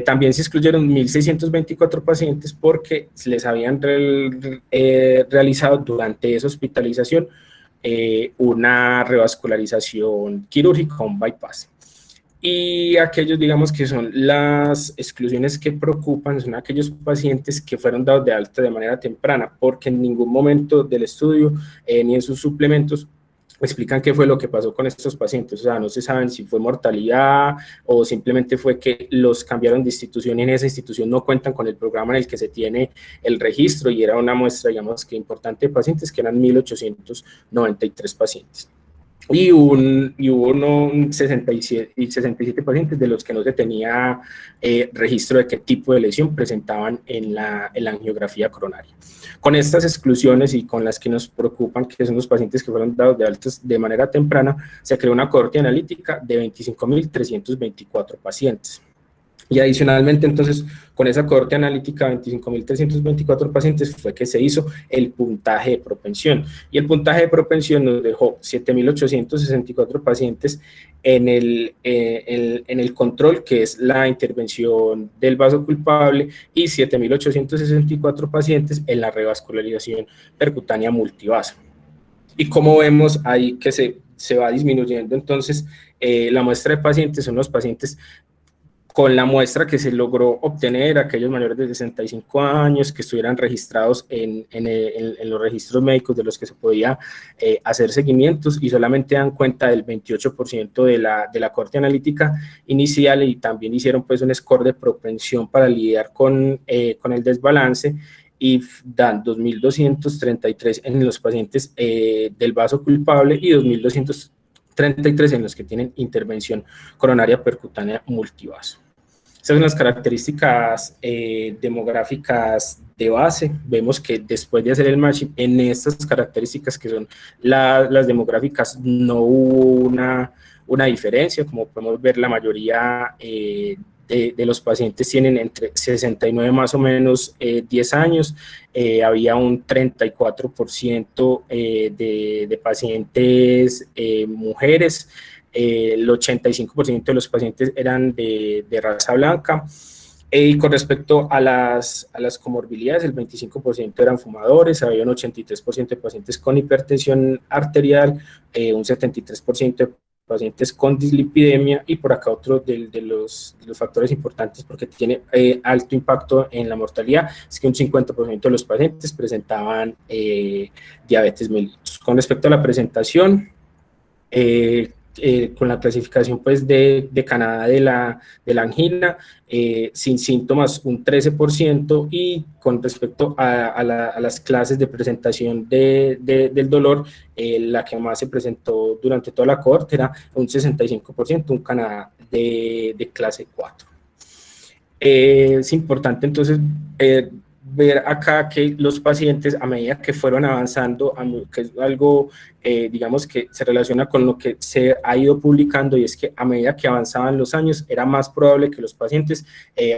También se excluyeron 1.624 pacientes porque les habían realizado durante esa hospitalización una revascularización quirúrgica, un bypass. Y aquellos, digamos, que son las exclusiones que preocupan, son aquellos pacientes que fueron dados de alta de manera temprana, porque en ningún momento del estudio ni en sus suplementos explican qué fue lo que pasó con estos pacientes. O sea, no se saben si fue mortalidad o simplemente fue que los cambiaron de institución y en esa institución no cuentan con el programa en el que se tiene el registro, y era una muestra, digamos, que importante de pacientes, que eran 1.893 pacientes. hubo un 67 pacientes de los que no se tenía registro de qué tipo de lesión presentaban en la angiografía coronaria. Con estas exclusiones y con las que nos preocupan, que son los pacientes que fueron dados de altas de manera temprana, se creó una cohorte analítica de 25.324 pacientes. Y adicionalmente, entonces, con esa cohorte analítica, 25.324 pacientes, fue que se hizo el puntaje de propensión. Y el puntaje de propensión nos dejó 7.864 pacientes en el control, que es la intervención del vaso culpable, y 7.864 pacientes en la revascularización percutánea multivaso. Y como vemos ahí que se va disminuyendo, entonces, la muestra de pacientes son los pacientes con la muestra que se logró obtener, aquellos mayores de 65 años que estuvieran registrados en los registros médicos de los que se podía hacer seguimientos, y solamente dan cuenta del 28% de la cohorte analítica inicial, y también hicieron pues un score de propensión para lidiar con el desbalance, y dan 2.233 en los pacientes del vaso culpable y 2.233 en los que tienen intervención coronaria percutánea multivaso. Estas son las características demográficas de base. Vemos que después de hacer el matching en estas características que son las demográficas, no hubo una diferencia. Como podemos ver, la mayoría de los pacientes tienen entre 69 más o menos 10 años. Había un 34% de pacientes mujeres. El 85% de los pacientes eran de raza blanca, y con respecto a las comorbilidades, el 25% eran fumadores, había un 83% de pacientes con hipertensión arterial, un 73% de pacientes con dislipidemia, y por acá otro de los factores importantes, porque tiene alto impacto en la mortalidad, es que un 50% de los pacientes presentaban diabetes mellitus. Con respecto a la presentación, con la clasificación pues de Canadá de la angina, sin síntomas un 13%, y con respecto a las clases de presentación del dolor, la que más se presentó durante toda la cohorte era un 65%, un Canadá de clase 4. Es importante entonces ver acá que los pacientes, a medida que fueron avanzando, que es algo, digamos, que se relaciona con lo que se ha ido publicando, y es que a medida que avanzaban los años, era más probable que los pacientes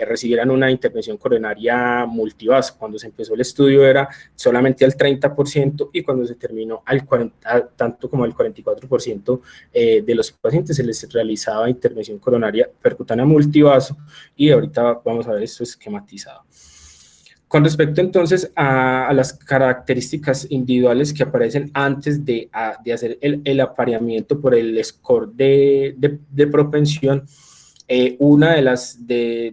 recibieran una intervención coronaria multivaso. Cuando se empezó el estudio era solamente al 30%, y cuando se terminó al 40%, tanto como al 44% de los pacientes se les realizaba intervención coronaria percutánea multivaso, y ahorita vamos a ver esto esquematizado. Con respecto entonces a las características individuales que aparecen antes de hacer el apareamiento por el score de propensión, una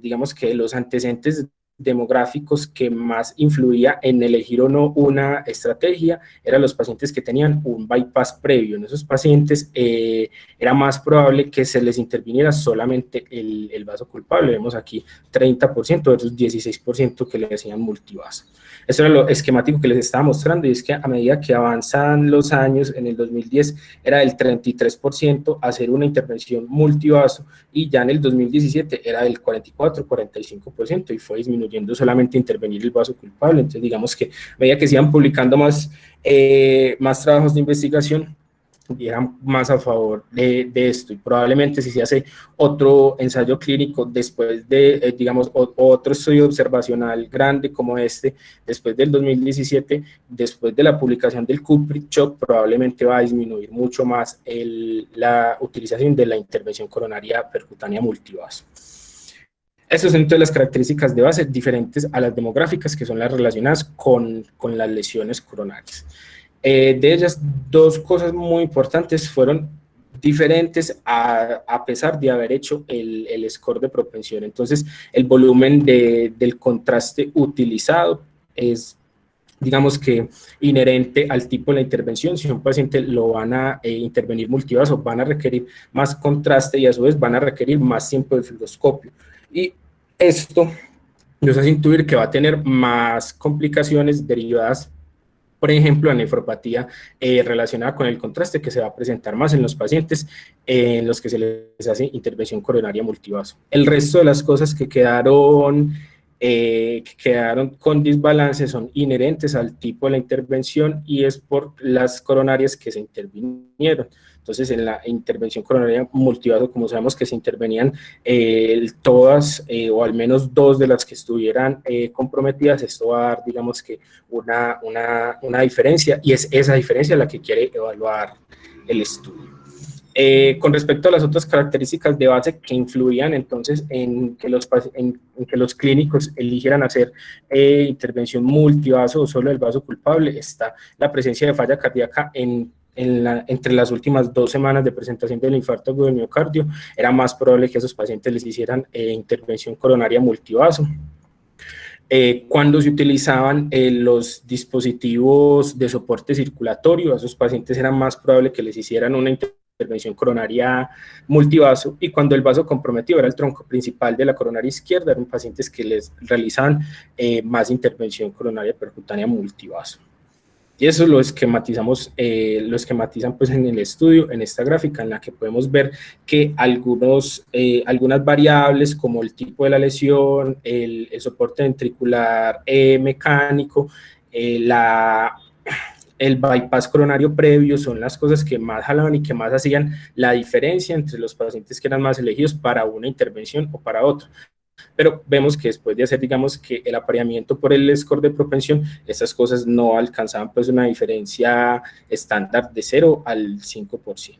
digamos que los antecedentes demográficos que más influía en elegir o no una estrategia eran los pacientes que tenían un bypass previo. En esos pacientes era más probable que se les interviniera solamente el vaso culpable. Vemos aquí 30% versus 16% que le hacían multivaso. Eso era lo esquemático que les estaba mostrando, y es que a medida que avanzan los años, en el 2010 era del 33% hacer una intervención multivaso, y ya en el 2017 era del 44-45%, y fue disminuyendo solamente intervenir el vaso culpable. Entonces digamos que a medida que se iban publicando más trabajos de investigación, eran más a favor de esto, y probablemente si se hace otro ensayo clínico después de, digamos, otro estudio observacional grande como este, después del 2017, después de la publicación del Kuprichok, probablemente va a disminuir mucho más la utilización de la intervención coronaria percutánea multivaso. Estas son entonces las características de base diferentes a las demográficas, que son las relacionadas con las lesiones coronarias. De ellas, dos cosas muy importantes fueron diferentes a pesar de haber hecho el score de propensión. Entonces, el volumen del contraste utilizado es, digamos que, inherente al tipo de la intervención. Si un paciente lo van a intervenir multivaso, van a requerir más contraste, y a su vez van a requerir más tiempo de fibroscopio. Y esto nos hace intuir que va a tener más complicaciones derivadas por ejemplo, la nefropatía relacionada con el contraste, que se va a presentar más en los pacientes en los que se les hace intervención coronaria multivaso. El resto de las cosas que quedaron con desbalance son inherentes al tipo de la intervención y es por las coronarias que se intervinieron. Entonces, en la intervención coronaria multivaso, como sabemos que se intervenían todas o al menos dos de las que estuvieran comprometidas, esto va a dar, digamos que, una diferencia, y es esa diferencia la que quiere evaluar el estudio. Con respecto a las otras características de base que influían entonces en que los clínicos eligieran hacer intervención multivaso o solo el vaso culpable, está la presencia de falla cardíaca entre las últimas 2 semanas de presentación del infarto agudo del miocardio. Era más probable que a esos pacientes les hicieran intervención coronaria multivaso. Cuando se utilizaban los dispositivos de soporte circulatorio, a esos pacientes era más probable que les hicieran una intervención coronaria multivaso, y cuando el vaso comprometido era el tronco principal de la coronaria izquierda, eran pacientes que les realizaban más intervención coronaria percutánea multivaso. Y eso lo esquematizamos, lo esquematizan pues en el estudio, en esta gráfica, en la que podemos ver que algunas variables como el tipo de la lesión, el soporte ventricular mecánico, el bypass coronario previo son las cosas que más jalaban y que más hacían la diferencia entre los pacientes que eran más elegidos para una intervención o para otra. Pero vemos que después de hacer, digamos, que el apareamiento por el score de propensión, estas cosas no alcanzaban pues una diferencia estándar de 0 al 5%.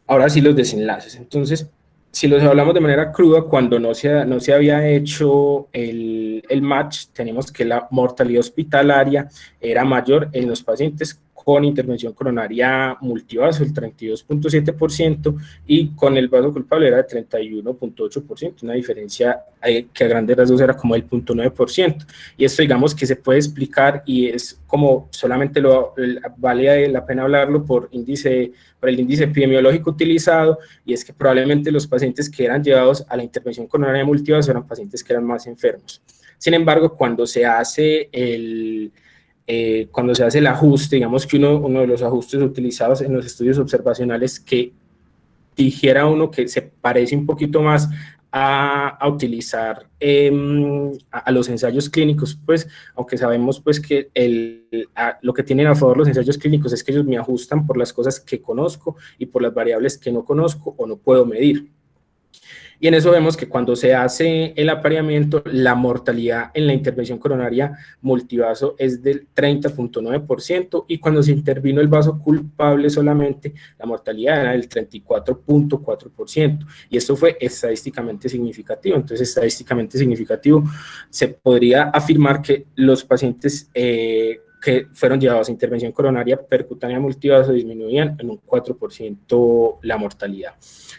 Ahora sí los desenlaces. Entonces, si los hablamos de manera cruda, cuando no se había hecho el match, tenemos que la mortalidad hospitalaria era mayor en los pacientes con intervención coronaria multivaso, el 32.7%, y con el vaso culpable era de 31.8%, una diferencia que a grandes rasgos era como el 0.9%, y esto digamos que se puede explicar, y es como solamente vale la pena hablarlo por el índice epidemiológico utilizado, y es que probablemente los pacientes que eran llevados a la intervención coronaria multivaso eran pacientes que eran más enfermos. Sin embargo, cuando se hace el ajuste, digamos que uno de los ajustes utilizados en los estudios observacionales que dijera uno que se parece un poquito más a utilizar a los ensayos clínicos, pues, aunque sabemos pues que lo que tienen a favor los ensayos clínicos es que ellos me ajustan por las cosas que conozco y por las variables que no conozco o no puedo medir. Y en eso vemos que cuando se hace el apareamiento, la mortalidad en la intervención coronaria multivaso es del 30.9%, y cuando se intervino el vaso culpable solamente, la mortalidad era del 34.4%, y esto fue estadísticamente significativo. Entonces, estadísticamente significativo, se podría afirmar que los pacientes que fueron llevados a intervención coronaria percutánea multivaso disminuían en un 4% la mortalidad.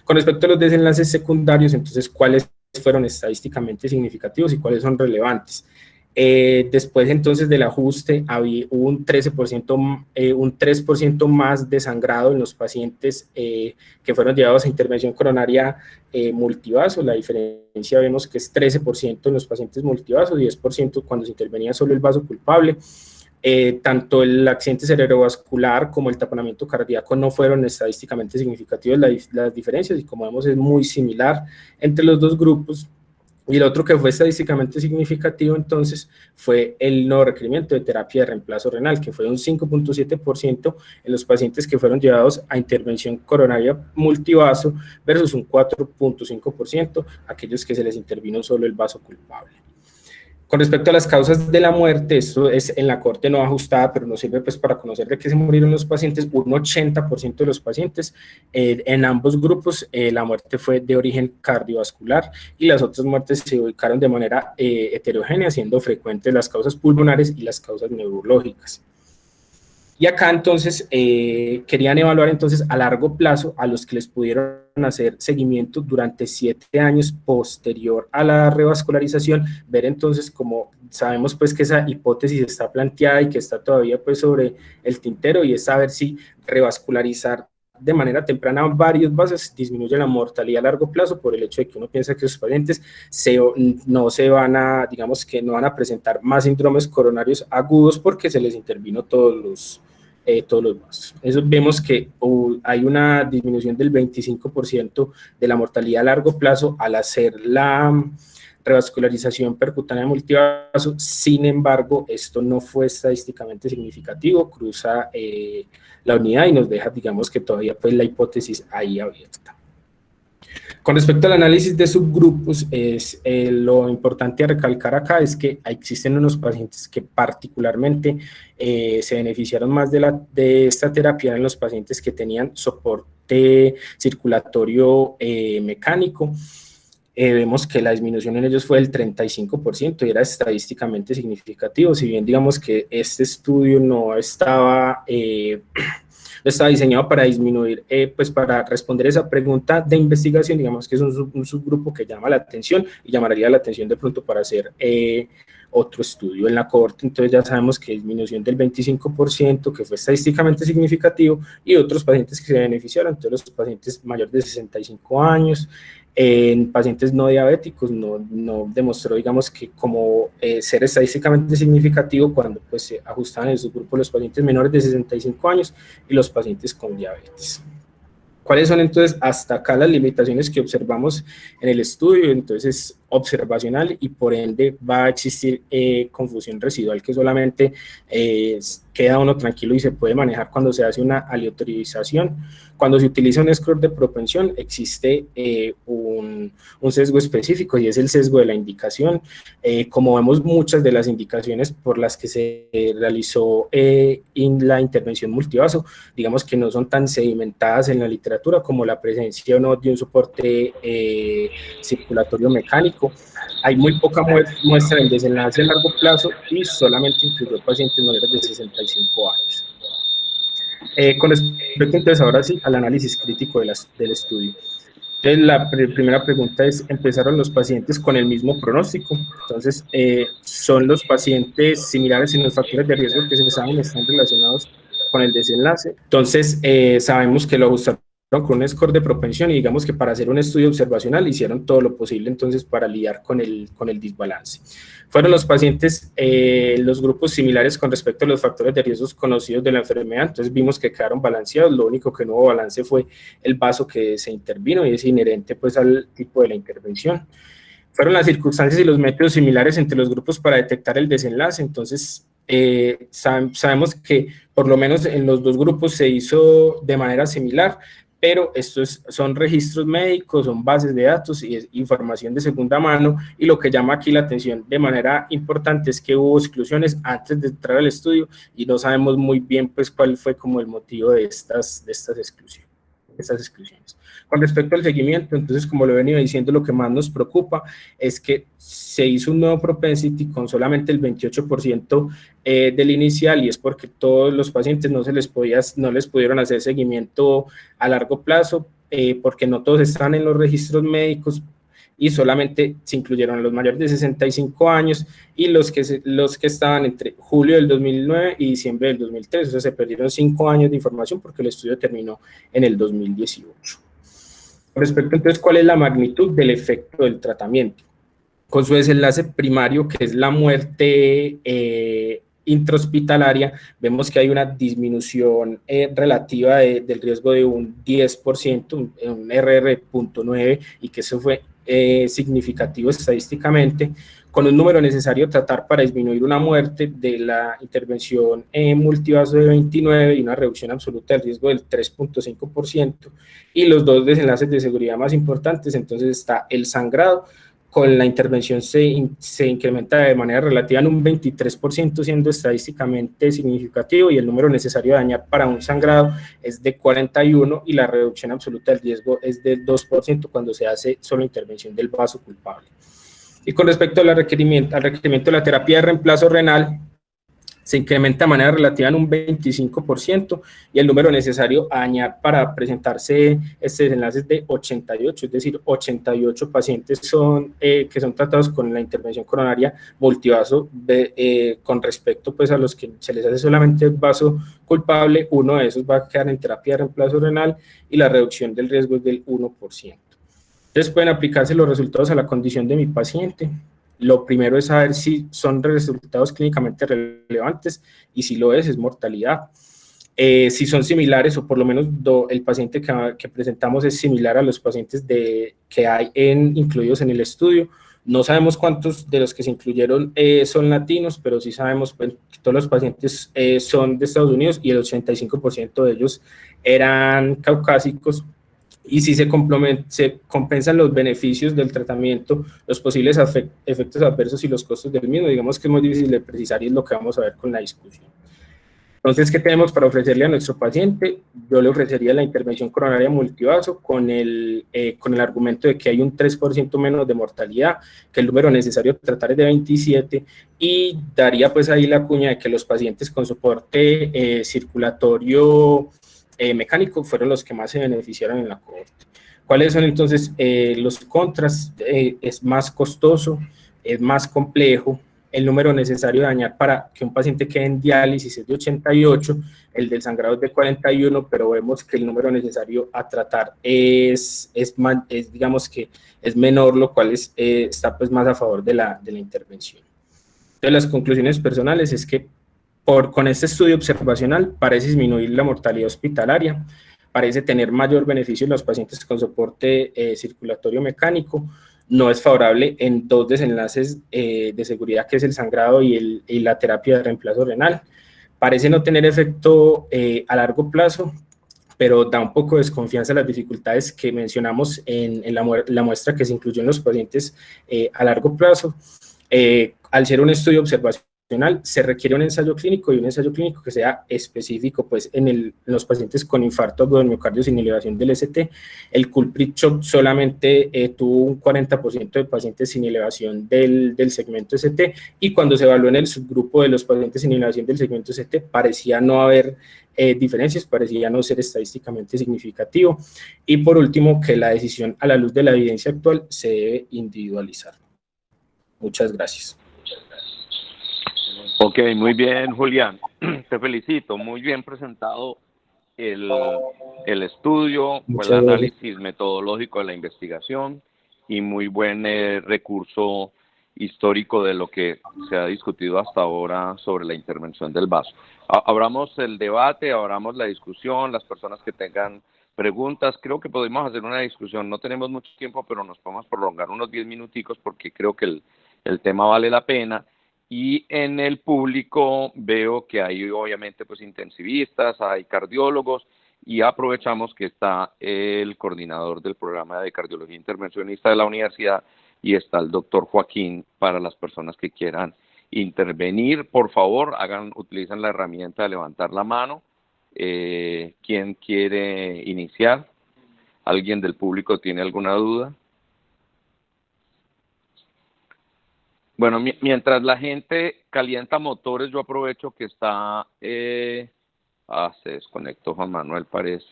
Con respecto a los desenlaces secundarios, entonces, ¿cuáles fueron estadísticamente significativos y cuáles son relevantes? Después entonces del ajuste hubo un 3% más de sangrado en los pacientes que fueron llevados a intervención coronaria multivaso. La diferencia vemos que es 13% en los pacientes multivasos, 10% cuando se intervenía solo el vaso culpable. Tanto el accidente cerebrovascular como el taponamiento cardíaco no fueron estadísticamente significativos las diferencias, y como vemos es muy similar entre los dos grupos. Y el otro que fue estadísticamente significativo entonces fue el no requerimiento de terapia de reemplazo renal, que fue un 5.7% en los pacientes que fueron llevados a intervención coronaria multivaso versus un 4.5% aquellos que se les intervino solo el vaso culpable. Con respecto a las causas de la muerte, esto es en la corte no ajustada, pero nos sirve pues para conocer de qué se murieron los pacientes. Un 80% de los pacientes en ambos grupos la muerte fue de origen cardiovascular, y las otras muertes se ubicaron de manera heterogénea, siendo frecuentes las causas pulmonares y las causas neurológicas. Y acá entonces querían evaluar entonces a largo plazo a los que les pudieron hacer seguimiento durante 7 años posterior a la revascularización, ver entonces, como sabemos pues que esa hipótesis está planteada y que está todavía pues sobre el tintero, y es saber si revascularizar de manera temprana varios bases, disminuye la mortalidad a largo plazo por el hecho de que uno piensa que los pacientes no van a presentar más síndromes coronarios agudos porque se les intervino todos los vasos. Eso vemos que hay una disminución del 25% de la mortalidad a largo plazo al hacer la revascularización percutánea multivaso. Sin embargo, esto no fue estadísticamente significativo, cruza la unidad y nos deja, digamos que todavía pues la hipótesis ahí abierta. Con respecto al análisis de subgrupos, lo importante a recalcar acá es que existen unos pacientes que particularmente se beneficiaron más de esta terapia en los pacientes que tenían soporte circulatorio mecánico. Vemos que la disminución en ellos fue del 35% y era estadísticamente significativo, si bien digamos que este estudio no estaba diseñado para disminuir, pues para responder esa pregunta de investigación, digamos que es un subgrupo que llama la atención y llamaría la atención de pronto para hacer otro estudio en la cohorte. Entonces ya sabemos que disminución del 25%, que fue estadísticamente significativo, y otros pacientes que se beneficiaron, entonces los pacientes mayores de 65 años, en pacientes no diabéticos no demostró, digamos, que como ser estadísticamente significativo cuando pues se ajustaban en el subgrupo los pacientes menores de 65 años y los pacientes con diabetes. ¿Cuáles son entonces hasta acá las limitaciones que observamos en el estudio? Entonces es observacional y por ende va a existir confusión residual que solamente queda uno tranquilo y se puede manejar cuando se hace una aleatorización. Cuando se utiliza un score de propensión existe un sesgo específico y es el sesgo de la indicación. Como vemos, muchas de las indicaciones por las que se realizó la intervención multivaso, digamos que no son tan sedimentadas en la literatura como la presencia o no de un soporte circulatorio mecánico. Hay muy poca muestra del desenlace a largo plazo y solamente incluyó pacientes mayores de 65 años. Con respecto entonces ahora sí al análisis crítico del estudio. Entonces la primera pregunta es, ¿empezaron los pacientes con el mismo pronóstico? Entonces, ¿son los pacientes similares en los factores de riesgo que se saben están relacionados con el desenlace? Entonces, sabemos que lo ajustaron con un score de propensión y digamos que para hacer un estudio observacional hicieron todo lo posible entonces para lidiar con el desbalance. Fueron los pacientes, los grupos similares con respecto a los factores de riesgos conocidos de la enfermedad, entonces vimos que quedaron balanceados, lo único que no hubo balance fue el vaso que se intervino y es inherente pues al tipo de la intervención. Fueron las circunstancias y los métodos similares entre los grupos para detectar el desenlace, entonces sabemos que por lo menos en los dos grupos se hizo de manera similar, pero estos son registros médicos, son bases de datos y es información de segunda mano, y lo que llama aquí la atención de manera importante es que hubo exclusiones antes de entrar al estudio y no sabemos muy bien pues cuál fue como el motivo de estas exclusiones. Con respecto al seguimiento, entonces como lo he venido diciendo, lo que más nos preocupa es que se hizo un nuevo propensity con solamente el 28% del inicial, y es porque todos los pacientes no les pudieron hacer seguimiento a largo plazo, porque no todos están en los registros médicos y solamente se incluyeron los mayores de 65 años y los que estaban entre julio del 2009 y diciembre del 2003, o sea, se perdieron 5 años de información porque el estudio terminó en el 2018. Respecto entonces, ¿cuál es la magnitud del efecto del tratamiento? Con su desenlace primario, que es la muerte intrahospitalaria, vemos que hay una disminución relativa del riesgo de un 10%, un RR.9, y que eso fue significativo estadísticamente, con un número necesario a tratar para disminuir una muerte de la intervención multivaso de 29 y una reducción absoluta del riesgo del 3.5%, y los dos desenlaces de seguridad más importantes, entonces está el sangrado, con la intervención se incrementa de manera relativa en un 23%, siendo estadísticamente significativo, y el número necesario de dañar para un sangrado es de 41, y la reducción absoluta del riesgo es del 2% cuando se hace solo intervención del vaso culpable. Y con respecto al requerimiento de la terapia de reemplazo renal, se incrementa de manera relativa en un 25% y el número necesario a dañar para presentarse este desenlace es de 88, es decir, 88 pacientes que son tratados con la intervención coronaria multivaso con respecto pues, a los que se les hace solamente vaso culpable, uno de esos va a quedar en terapia de reemplazo renal y la reducción del riesgo es del 1%. Entonces pueden aplicarse los resultados a la condición de mi paciente. Lo primero es saber si son resultados clínicamente relevantes y si lo es mortalidad. Si son similares o por lo menos el paciente que presentamos es similar a los pacientes que hay incluidos en el estudio. No sabemos cuántos de los que se incluyeron son latinos, pero sí sabemos pues, que todos los pacientes son de Estados Unidos y el 85% de ellos eran caucásicos. Y si se compensan los beneficios del tratamiento, los posibles efectos adversos y los costos del mismo, digamos que es muy difícil de precisar y es lo que vamos a ver con la discusión. Entonces, ¿qué tenemos para ofrecerle a nuestro paciente? Yo le ofrecería la intervención coronaria multivaso con el argumento de que hay un 3% menos de mortalidad, que el número necesario a tratar es de 27, y daría pues ahí la cuña de que los pacientes con soporte circulatorio mecánico fueron los que más se beneficiaron en la cohorte. ¿Cuáles son entonces los contras? Es más costoso, es más complejo, el número necesario de dañar para que un paciente quede en diálisis es de 88, el del sangrado es de 41, pero vemos que el número necesario a tratar digamos que es menor, lo cual está pues más a favor de la intervención. Entonces, las conclusiones personales es que con este estudio observacional parece disminuir la mortalidad hospitalaria, parece tener mayor beneficio en los pacientes con soporte circulatorio mecánico, no es favorable en dos desenlaces de seguridad, que es el sangrado y la terapia de reemplazo renal. Parece no tener efecto a largo plazo, pero da un poco de desconfianza las dificultades que mencionamos en la muestra que se incluyó en los pacientes a largo plazo. Al ser un estudio observacional, se requiere un ensayo clínico y un ensayo clínico que sea específico pues, en los pacientes con infarto agudo del miocardio sin elevación del ST. El Culprit-Shock solamente tuvo un 40% de pacientes sin elevación del segmento ST, y cuando se evaluó en el subgrupo de los pacientes sin elevación del segmento ST parecía no haber diferencias, parecía no ser estadísticamente significativo. Y por último, que la decisión a la luz de la evidencia actual se debe individualizar. Muchas gracias. Ok, muy bien, Julián. Te felicito, muy bien presentado el estudio, el análisis metodológico de la investigación y muy buen recurso histórico de lo que se ha discutido hasta ahora sobre la intervención del vaso. Abramos el debate, abramos la discusión, las personas que tengan preguntas. Creo que podemos hacer una discusión, no tenemos mucho tiempo, pero nos podemos prolongar unos 10 minuticos porque creo que el tema vale la pena. Y en el público veo que hay obviamente pues intensivistas, hay cardiólogos, y aprovechamos que está el coordinador del programa de cardiología intervencionista de la universidad y está el doctor Joaquín para las personas que quieran intervenir. Por favor, utilicen la herramienta de levantar la mano. ¿Quién quiere iniciar? ¿Alguien del público tiene alguna duda? Bueno, mientras la gente calienta motores, yo aprovecho que está... se desconectó Juan Manuel, parece.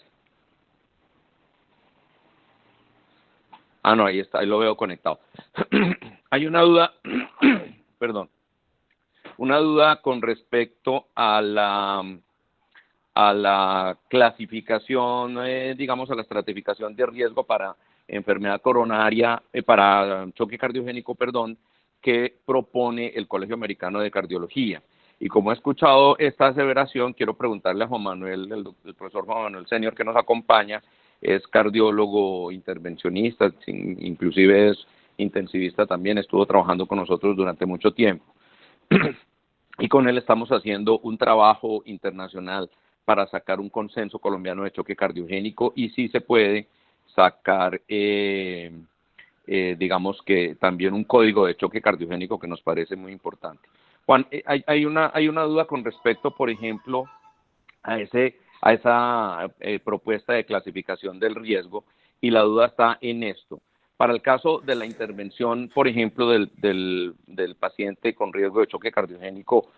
No, ahí está, ahí lo veo conectado. Hay una duda, perdón, una duda con respecto a la clasificación, digamos, a la estratificación de riesgo para enfermedad coronaria, para choque cardiogénico, perdón, que propone el Colegio Americano de Cardiología. Y como he escuchado esta aseveración, quiero preguntarle a Juan Manuel, el profesor Juan Manuel Senior, que nos acompaña, es cardiólogo intervencionista, inclusive es intensivista también, estuvo trabajando con nosotros durante mucho tiempo. Y con él estamos haciendo un trabajo internacional para sacar un consenso colombiano de choque cardiogénico, y si se puede sacar... digamos que también un código de choque cardiogénico que nos parece muy importante. Juan, hay una duda con respecto, por ejemplo, a esa propuesta de clasificación del riesgo, y la duda está en esto. Para el caso de la intervención, por ejemplo, del paciente con riesgo de choque cardiogénico,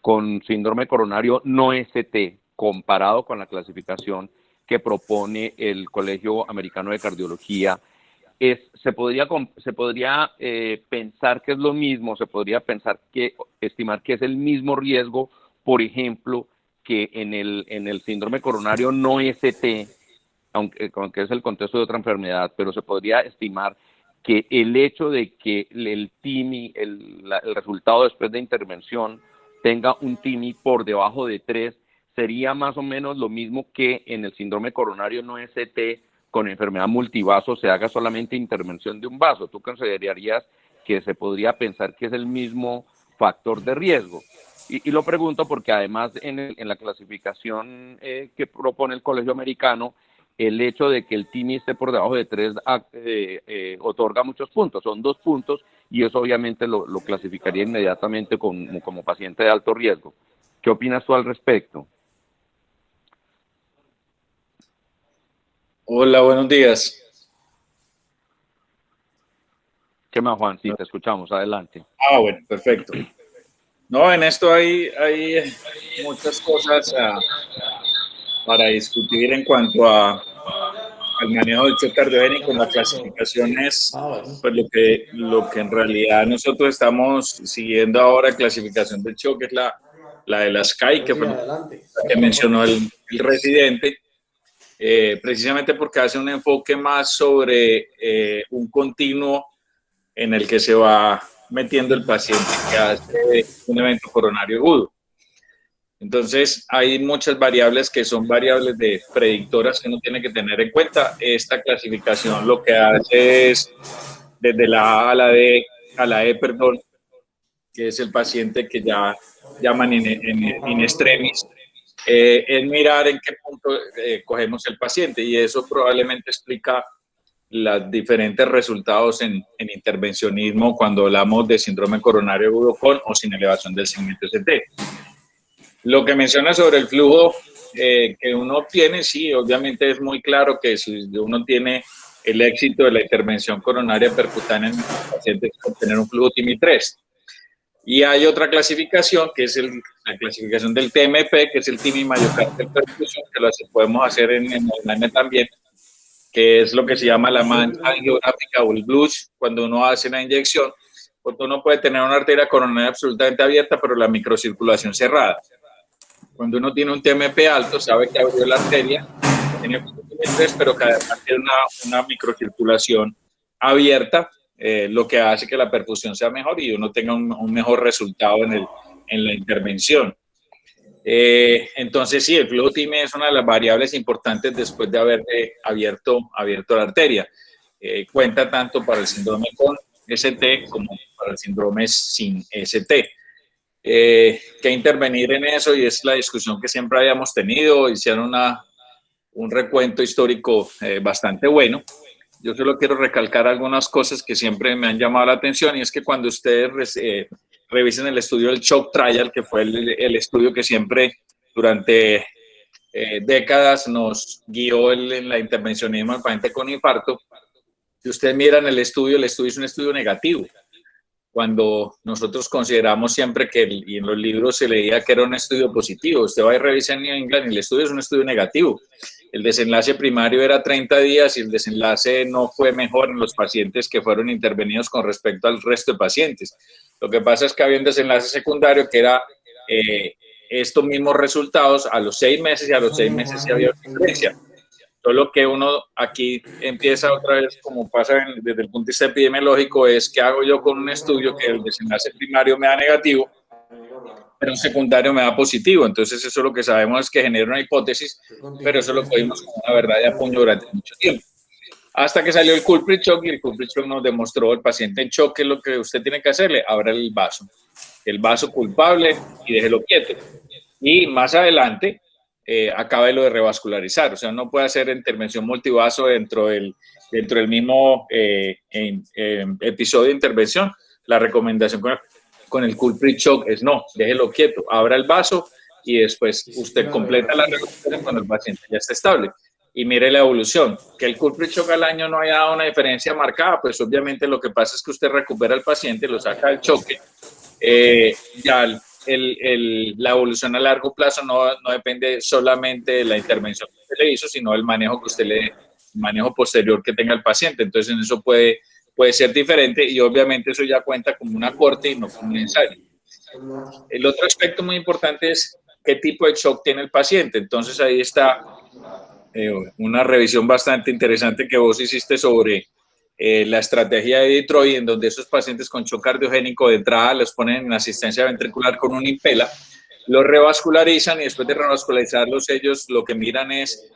con síndrome coronario no ST, comparado con la clasificación que propone el Colegio Americano de Cardiología, se podría pensar que es lo mismo, se podría estimar que es el mismo riesgo, por ejemplo, que en el síndrome coronario no ST, aunque es el contexto de otra enfermedad, pero se podría estimar que el hecho de que el TIMI, el resultado después de intervención, tenga un TIMI por debajo de 3, sería más o menos lo mismo que en el síndrome coronario no ST con enfermedad multivaso se haga solamente intervención de un vaso. ¿Tú considerarías que se podría pensar que es el mismo factor de riesgo? Y lo pregunto porque además en la clasificación que propone el Colegio Americano, el hecho de que el TIMI esté por debajo de 3 otorga muchos puntos, son 2 puntos, y eso obviamente lo clasificaría inmediatamente como paciente de alto riesgo. ¿Qué opinas tú al respecto? Hola, buenos días. ¿Qué más, Juan? Sí, te escuchamos, adelante. Bueno, perfecto. No, en esto hay muchas cosas para discutir en cuanto al manejo del choque cardiogénico. La clasificación es pues, lo que en realidad nosotros estamos siguiendo ahora. Clasificación del choque es la de la SCAI, que fue la que mencionó el residente, precisamente porque hace un enfoque más sobre un continuo en el que se va metiendo el paciente que hace un evento coronario agudo. Entonces, hay muchas variables que son variables predictoras que uno tiene que tener en cuenta. Esta clasificación lo que hace es, desde la A a la D, a la E, perdón, que es el paciente que ya llaman in extremis, es mirar en qué punto cogemos el paciente, y eso probablemente explica los diferentes resultados en intervencionismo cuando hablamos de síndrome coronario agudo con o sin elevación del segmento ST. Lo que menciona sobre el flujo que uno tiene, sí, obviamente es muy claro que si uno tiene el éxito de la intervención coronaria percutánea en el paciente con tener un flujo TIMI 3. Y hay otra clasificación, que es la clasificación del TMP, que es el TIMI miocardial perfusión, que lo podemos hacer en online también, que es lo que se llama la mancha angiográfica o el blush, cuando uno hace la inyección, porque uno puede tener una arteria coronaria absolutamente abierta, pero la microcirculación cerrada. Cuando uno tiene un TMP alto, sabe que abrió la arteria, tiene estrés, pero que además tiene una microcirculación abierta, lo que hace que la perfusión sea mejor y uno tenga un mejor resultado en la intervención. Entonces, sí, el flujo TIMI es una de las variables importantes después de haber abierto la arteria. Cuenta tanto para el síndrome con ST como para el síndrome sin ST. Que intervenir en eso, y es la discusión que siempre habíamos tenido. Hicieron un recuento histórico bastante bueno. Yo solo quiero recalcar algunas cosas que siempre me han llamado la atención, y es que cuando ustedes revisen el estudio del Shock Trial, que fue el estudio que siempre durante décadas nos guió en la intervencionismo del paciente con infarto, si ustedes miran el estudio es un estudio negativo. Cuando nosotros consideramos siempre y en los libros se leía que era un estudio positivo. Usted va y revisa en New England y el estudio es un estudio negativo. El desenlace primario era 30 días y el desenlace no fue mejor en los pacientes que fueron intervenidos con respecto al resto de pacientes. Lo que pasa es que había un desenlace secundario que era estos mismos resultados a los 6 meses, y a los 6 meses sí había diferencia. Solo que uno aquí empieza otra vez, como pasa desde el punto de vista epidemiológico, es ¿qué hago yo con un estudio que el desenlace primario me da negativo, pero un secundario me da positivo? Entonces eso lo que sabemos es que genera una hipótesis, pero eso lo cogimos como una verdad de apuño durante mucho tiempo. Hasta que salió el culprit shock, y el culprit shock nos demostró el paciente en shock que es lo que usted tiene que hacerle: abra el vaso culpable y déjelo quieto. Y más adelante acábelo de revascularizar. O sea, no puede hacer intervención multivaso dentro del mismo episodio de intervención. La recomendación con el culprit shock es no, déjelo quieto, abra el vaso y después usted completa la recuperación cuando el paciente ya está estable. Y mire la evolución. Que el culprit shock al año no haya dado una diferencia marcada, pues obviamente lo que pasa es que usted recupera al paciente, lo saca del choque, ya la evolución a largo plazo no depende solamente de la intervención que usted le hizo, sino del manejo que usted manejo posterior que tenga el paciente. Entonces, en eso puede ser diferente y obviamente eso ya cuenta como una corte y no como un ensayo. El otro aspecto muy importante es qué tipo de shock tiene el paciente. Entonces, ahí está una revisión bastante interesante que vos hiciste sobre la estrategia de Detroit, en donde esos pacientes con shock cardiogénico de entrada los ponen en asistencia ventricular con un impela, los revascularizan y después de revascularizarlos ellos lo que miran es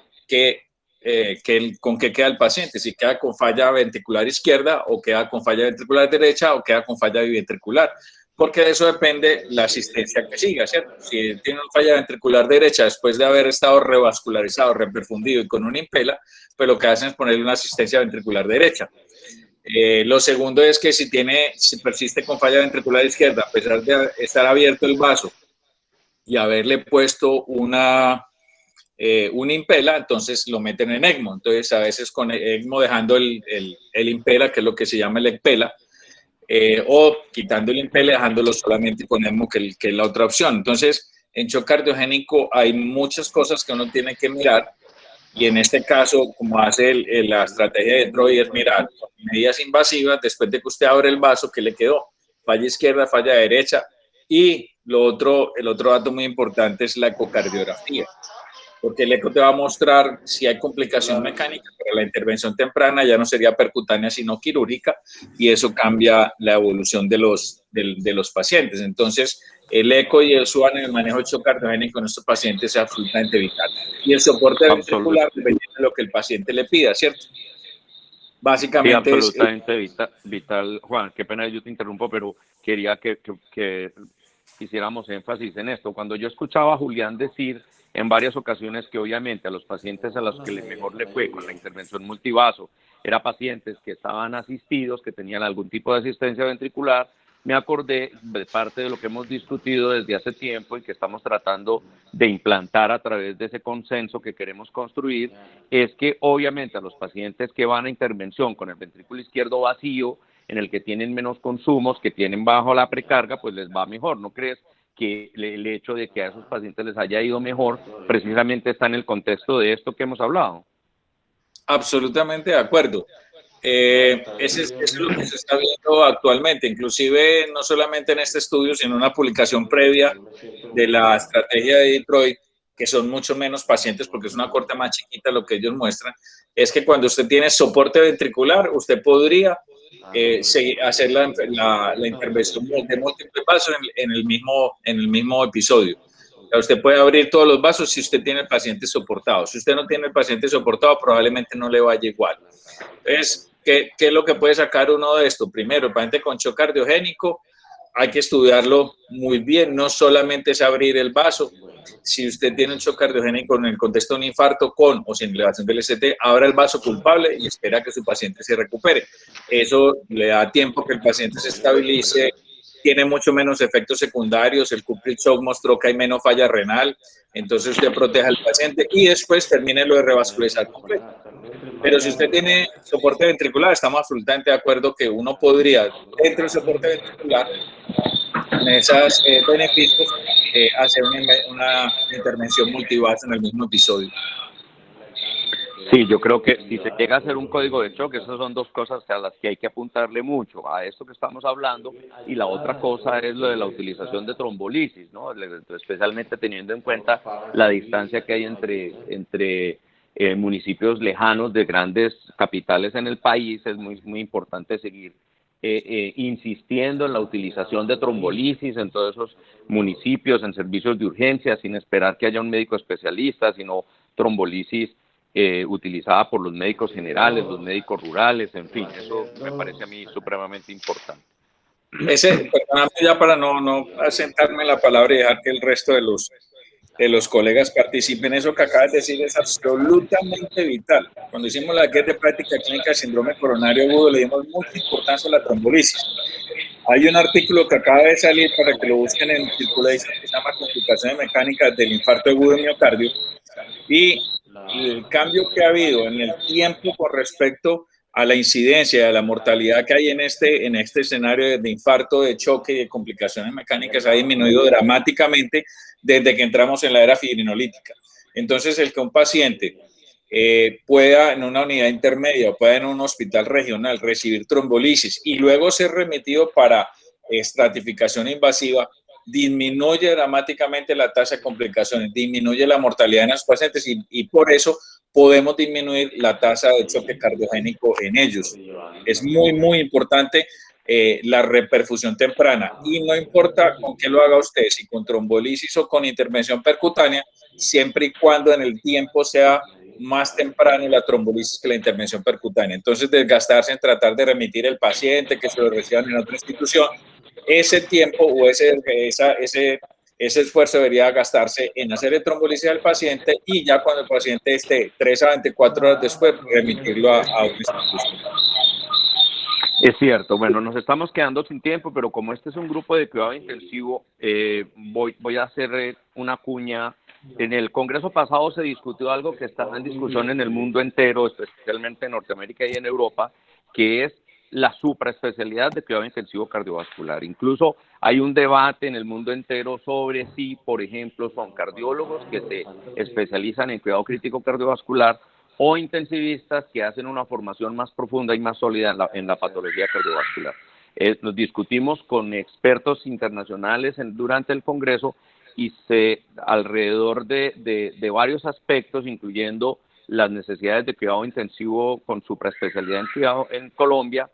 con qué queda el paciente, si queda con falla ventricular izquierda o queda con falla ventricular derecha o queda con falla biventricular, porque de eso depende la asistencia que siga, ¿cierto? Si tiene una falla ventricular derecha después de haber estado revascularizado, reperfundido y con un impela, pues lo que hacen es ponerle una asistencia ventricular derecha. Lo segundo es que si persiste con falla ventricular izquierda, a pesar de estar abierto el vaso y haberle puesto un impela, entonces lo meten en ECMO. Entonces, a veces con ECMO dejando el impela, que es lo que se llama el ECPELA, o quitando el impela y dejándolo solamente con ECMO, que es la otra opción. Entonces, en shock cardiogénico hay muchas cosas que uno tiene que mirar. Y en este caso, como hace la estrategia de Detroit, es mirar medidas invasivas después de que usted abre el vaso, ¿qué le quedó? Falla izquierda, falla derecha. Y el otro dato muy importante es la ecocardiografía, porque el eco te va a mostrar si hay complicación mecánica, pero la intervención temprana ya no sería percutánea, sino quirúrgica, y eso cambia la evolución de los pacientes. Entonces, el eco y el SUAN en el manejo de shock cardiogénico en estos pacientes es absolutamente vital. Y el soporte ventricular dependiendo de lo que el paciente le pida, ¿cierto? Básicamente sí, absolutamente vital. Juan, qué pena yo te interrumpo, pero quería que hiciéramos énfasis en esto. Cuando yo escuchaba a Julián decir en varias ocasiones que obviamente a los pacientes a los que mejor le fue con la intervención multivaso eran pacientes que estaban asistidos, que tenían algún tipo de asistencia ventricular, me acordé de parte de lo que hemos discutido desde hace tiempo y que estamos tratando de implantar a través de ese consenso que queremos construir, es que obviamente a los pacientes que van a intervención con el ventrículo izquierdo vacío, en el que tienen menos consumos, que tienen bajo la precarga, pues les va mejor. ¿No crees que el hecho de que a esos pacientes les haya ido mejor precisamente está en el contexto de esto que hemos hablado? Absolutamente de acuerdo. Eso es lo que se está viendo actualmente, inclusive no solamente en este estudio, sino en una publicación previa de la estrategia de Detroit, que son mucho menos pacientes porque es una corte más chiquita lo que ellos muestran, es que cuando usted tiene soporte ventricular, usted podría hacer la intervención de múltiples vasos en el mismo episodio. O sea, usted puede abrir todos los vasos si usted tiene el paciente soportado. Si usted no tiene el paciente soportado, probablemente no le vaya igual. Entonces, ¿qué es lo que puede sacar uno de esto? Primero, el paciente con shock cardiogénico, hay que estudiarlo muy bien, no solamente es abrir el vaso. Si usted tiene un shock cardiogénico en el contexto de un infarto con o sin elevación del ST, abra el vaso culpable y espera que su paciente se recupere. Eso le da tiempo que el paciente se estabilice, tiene mucho menos efectos secundarios, el coupled shock mostró que hay menos falla renal, entonces usted proteja al paciente y después termine lo de revascularizar completo. Pero si usted tiene soporte ventricular, estamos absolutamente de acuerdo que uno podría, dentro del soporte ventricular, con esos beneficios, hacer una intervención multivaso en el mismo episodio. Sí, yo creo que si se llega a hacer un código de shock, esas son dos cosas a las que hay que apuntarle mucho, a esto que estamos hablando, y la otra cosa es lo de la utilización de trombolisis, ¿no? Especialmente teniendo en cuenta la distancia que hay entre municipios lejanos de grandes capitales en el país. Es muy importante seguir insistiendo en la utilización de trombolisis en todos esos municipios, en servicios de urgencia, sin esperar que haya un médico especialista, sino trombolisis utilizada por los médicos generales, los médicos rurales, en fin, eso me parece a mí supremamente importante. Perdóname ya para no asentarme la palabra y dejar que el resto de los colegas participen. Eso que acabas de decir es absolutamente vital. Cuando hicimos la guía de práctica clínica de síndrome coronario agudo, le dimos mucha importancia a la trombolisis. Hay un artículo que acaba de salir para que lo busquen en Circulation que se llama Complicaciones mecánicas del infarto agudo de miocardio, y el cambio que ha habido en el tiempo con respecto a la incidencia, a la mortalidad que hay en este escenario de infarto, de choque y de complicaciones mecánicas ha disminuido dramáticamente desde que entramos en la era fibrinolítica. Entonces, el que un paciente pueda en una unidad intermedia o pueda en un hospital regional recibir trombolisis y luego ser remitido para estratificación invasiva, disminuye dramáticamente la tasa de complicaciones, disminuye la mortalidad en los pacientes y por eso podemos disminuir la tasa de choque cardiogénico en ellos. Es muy, muy importante la reperfusión temprana y no importa con qué lo haga usted, si con trombolisis o con intervención percutánea, siempre y cuando en el tiempo sea más temprano la trombolisis que la intervención percutánea. Entonces, desgastarse en tratar de remitir el paciente, que se lo reciban en otra institución, ese tiempo o ese esfuerzo debería gastarse en hacer el trombolisis al paciente y ya cuando el paciente esté 3 a 24 horas después, remitirlo a otra institución. Es cierto. Bueno, nos estamos quedando sin tiempo, pero como este es un grupo de cuidado intensivo, voy a hacer una cuña. En el congreso pasado se discutió algo que está en discusión en el mundo entero, especialmente en Norteamérica y en Europa, que es la supraespecialidad de cuidado intensivo cardiovascular. Incluso hay un debate en el mundo entero sobre si, por ejemplo, son cardiólogos que se especializan en cuidado crítico cardiovascular o intensivistas que hacen una formación más profunda y más sólida en la patología cardiovascular. Nos discutimos con expertos internacionales durante el Congreso y alrededor de varios aspectos, incluyendo las necesidades de cuidado intensivo con supraespecialidad en cuidado en Colombia,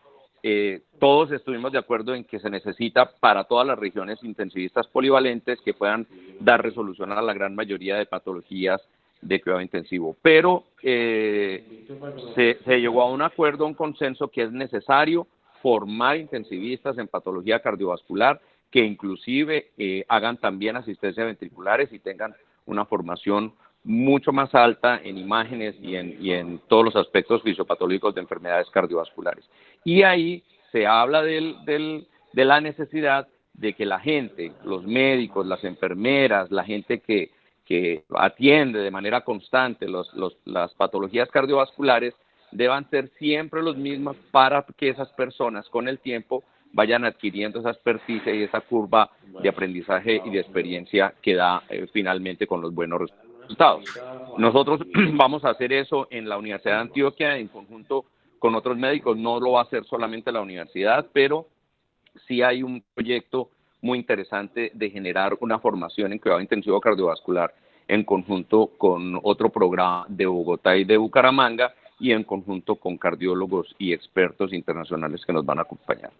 todos estuvimos de acuerdo en que se necesita para todas las regiones intensivistas polivalentes que puedan dar resolución a la gran mayoría de patologías de cuidado intensivo. Pero se llegó a un acuerdo, un consenso que es necesario formar intensivistas en patología cardiovascular que inclusive hagan también asistencia ventriculares y tengan una formación mucho más alta en imágenes y en todos los aspectos fisiopatológicos de enfermedades cardiovasculares. Y ahí se habla de la necesidad de que la gente, los médicos, las enfermeras, la gente que atiende de manera constante las patologías cardiovasculares deban ser siempre los mismos para que esas personas con el tiempo vayan adquiriendo esa experticia y esa curva de aprendizaje y de experiencia que da finalmente con los buenos resultados. Nosotros vamos a hacer eso en la Universidad de Antioquia en conjunto con otros médicos. No lo va a hacer solamente la universidad, pero sí hay un proyecto muy interesante de generar una formación en cuidado intensivo cardiovascular en conjunto con otro programa de Bogotá y de Bucaramanga y en conjunto con cardiólogos y expertos internacionales que nos van a acompañar.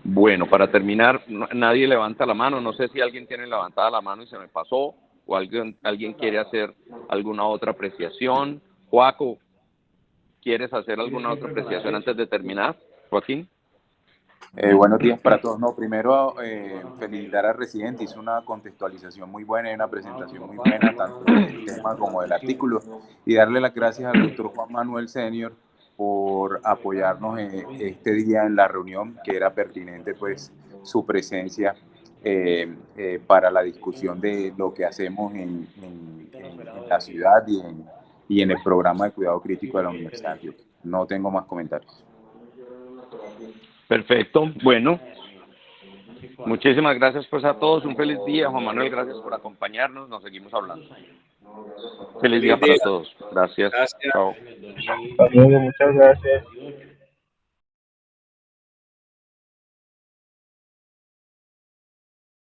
Bueno, para terminar, nadie levanta la mano. No sé si alguien tiene levantada la mano y se me pasó o alguien quiere hacer alguna otra apreciación. Joaco, ¿quieres hacer alguna otra apreciación antes de terminar? Joaquín. Buenos días para todos. No, primero felicitar al residente, hizo una contextualización muy buena y una presentación muy buena, tanto del tema como del artículo, y darle las gracias al doctor Juan Manuel Senior por apoyarnos este día en la reunión, que era pertinente pues su presencia para la discusión de lo que hacemos en la ciudad y en el programa de cuidado crítico de la Universidad de Antioquia. No tengo más comentarios. Perfecto, bueno, muchísimas gracias pues a todos, un feliz día. Juan Manuel, gracias por acompañarnos, nos seguimos hablando. Feliz día para todos, gracias. Gracias. Chao. Muchas gracias.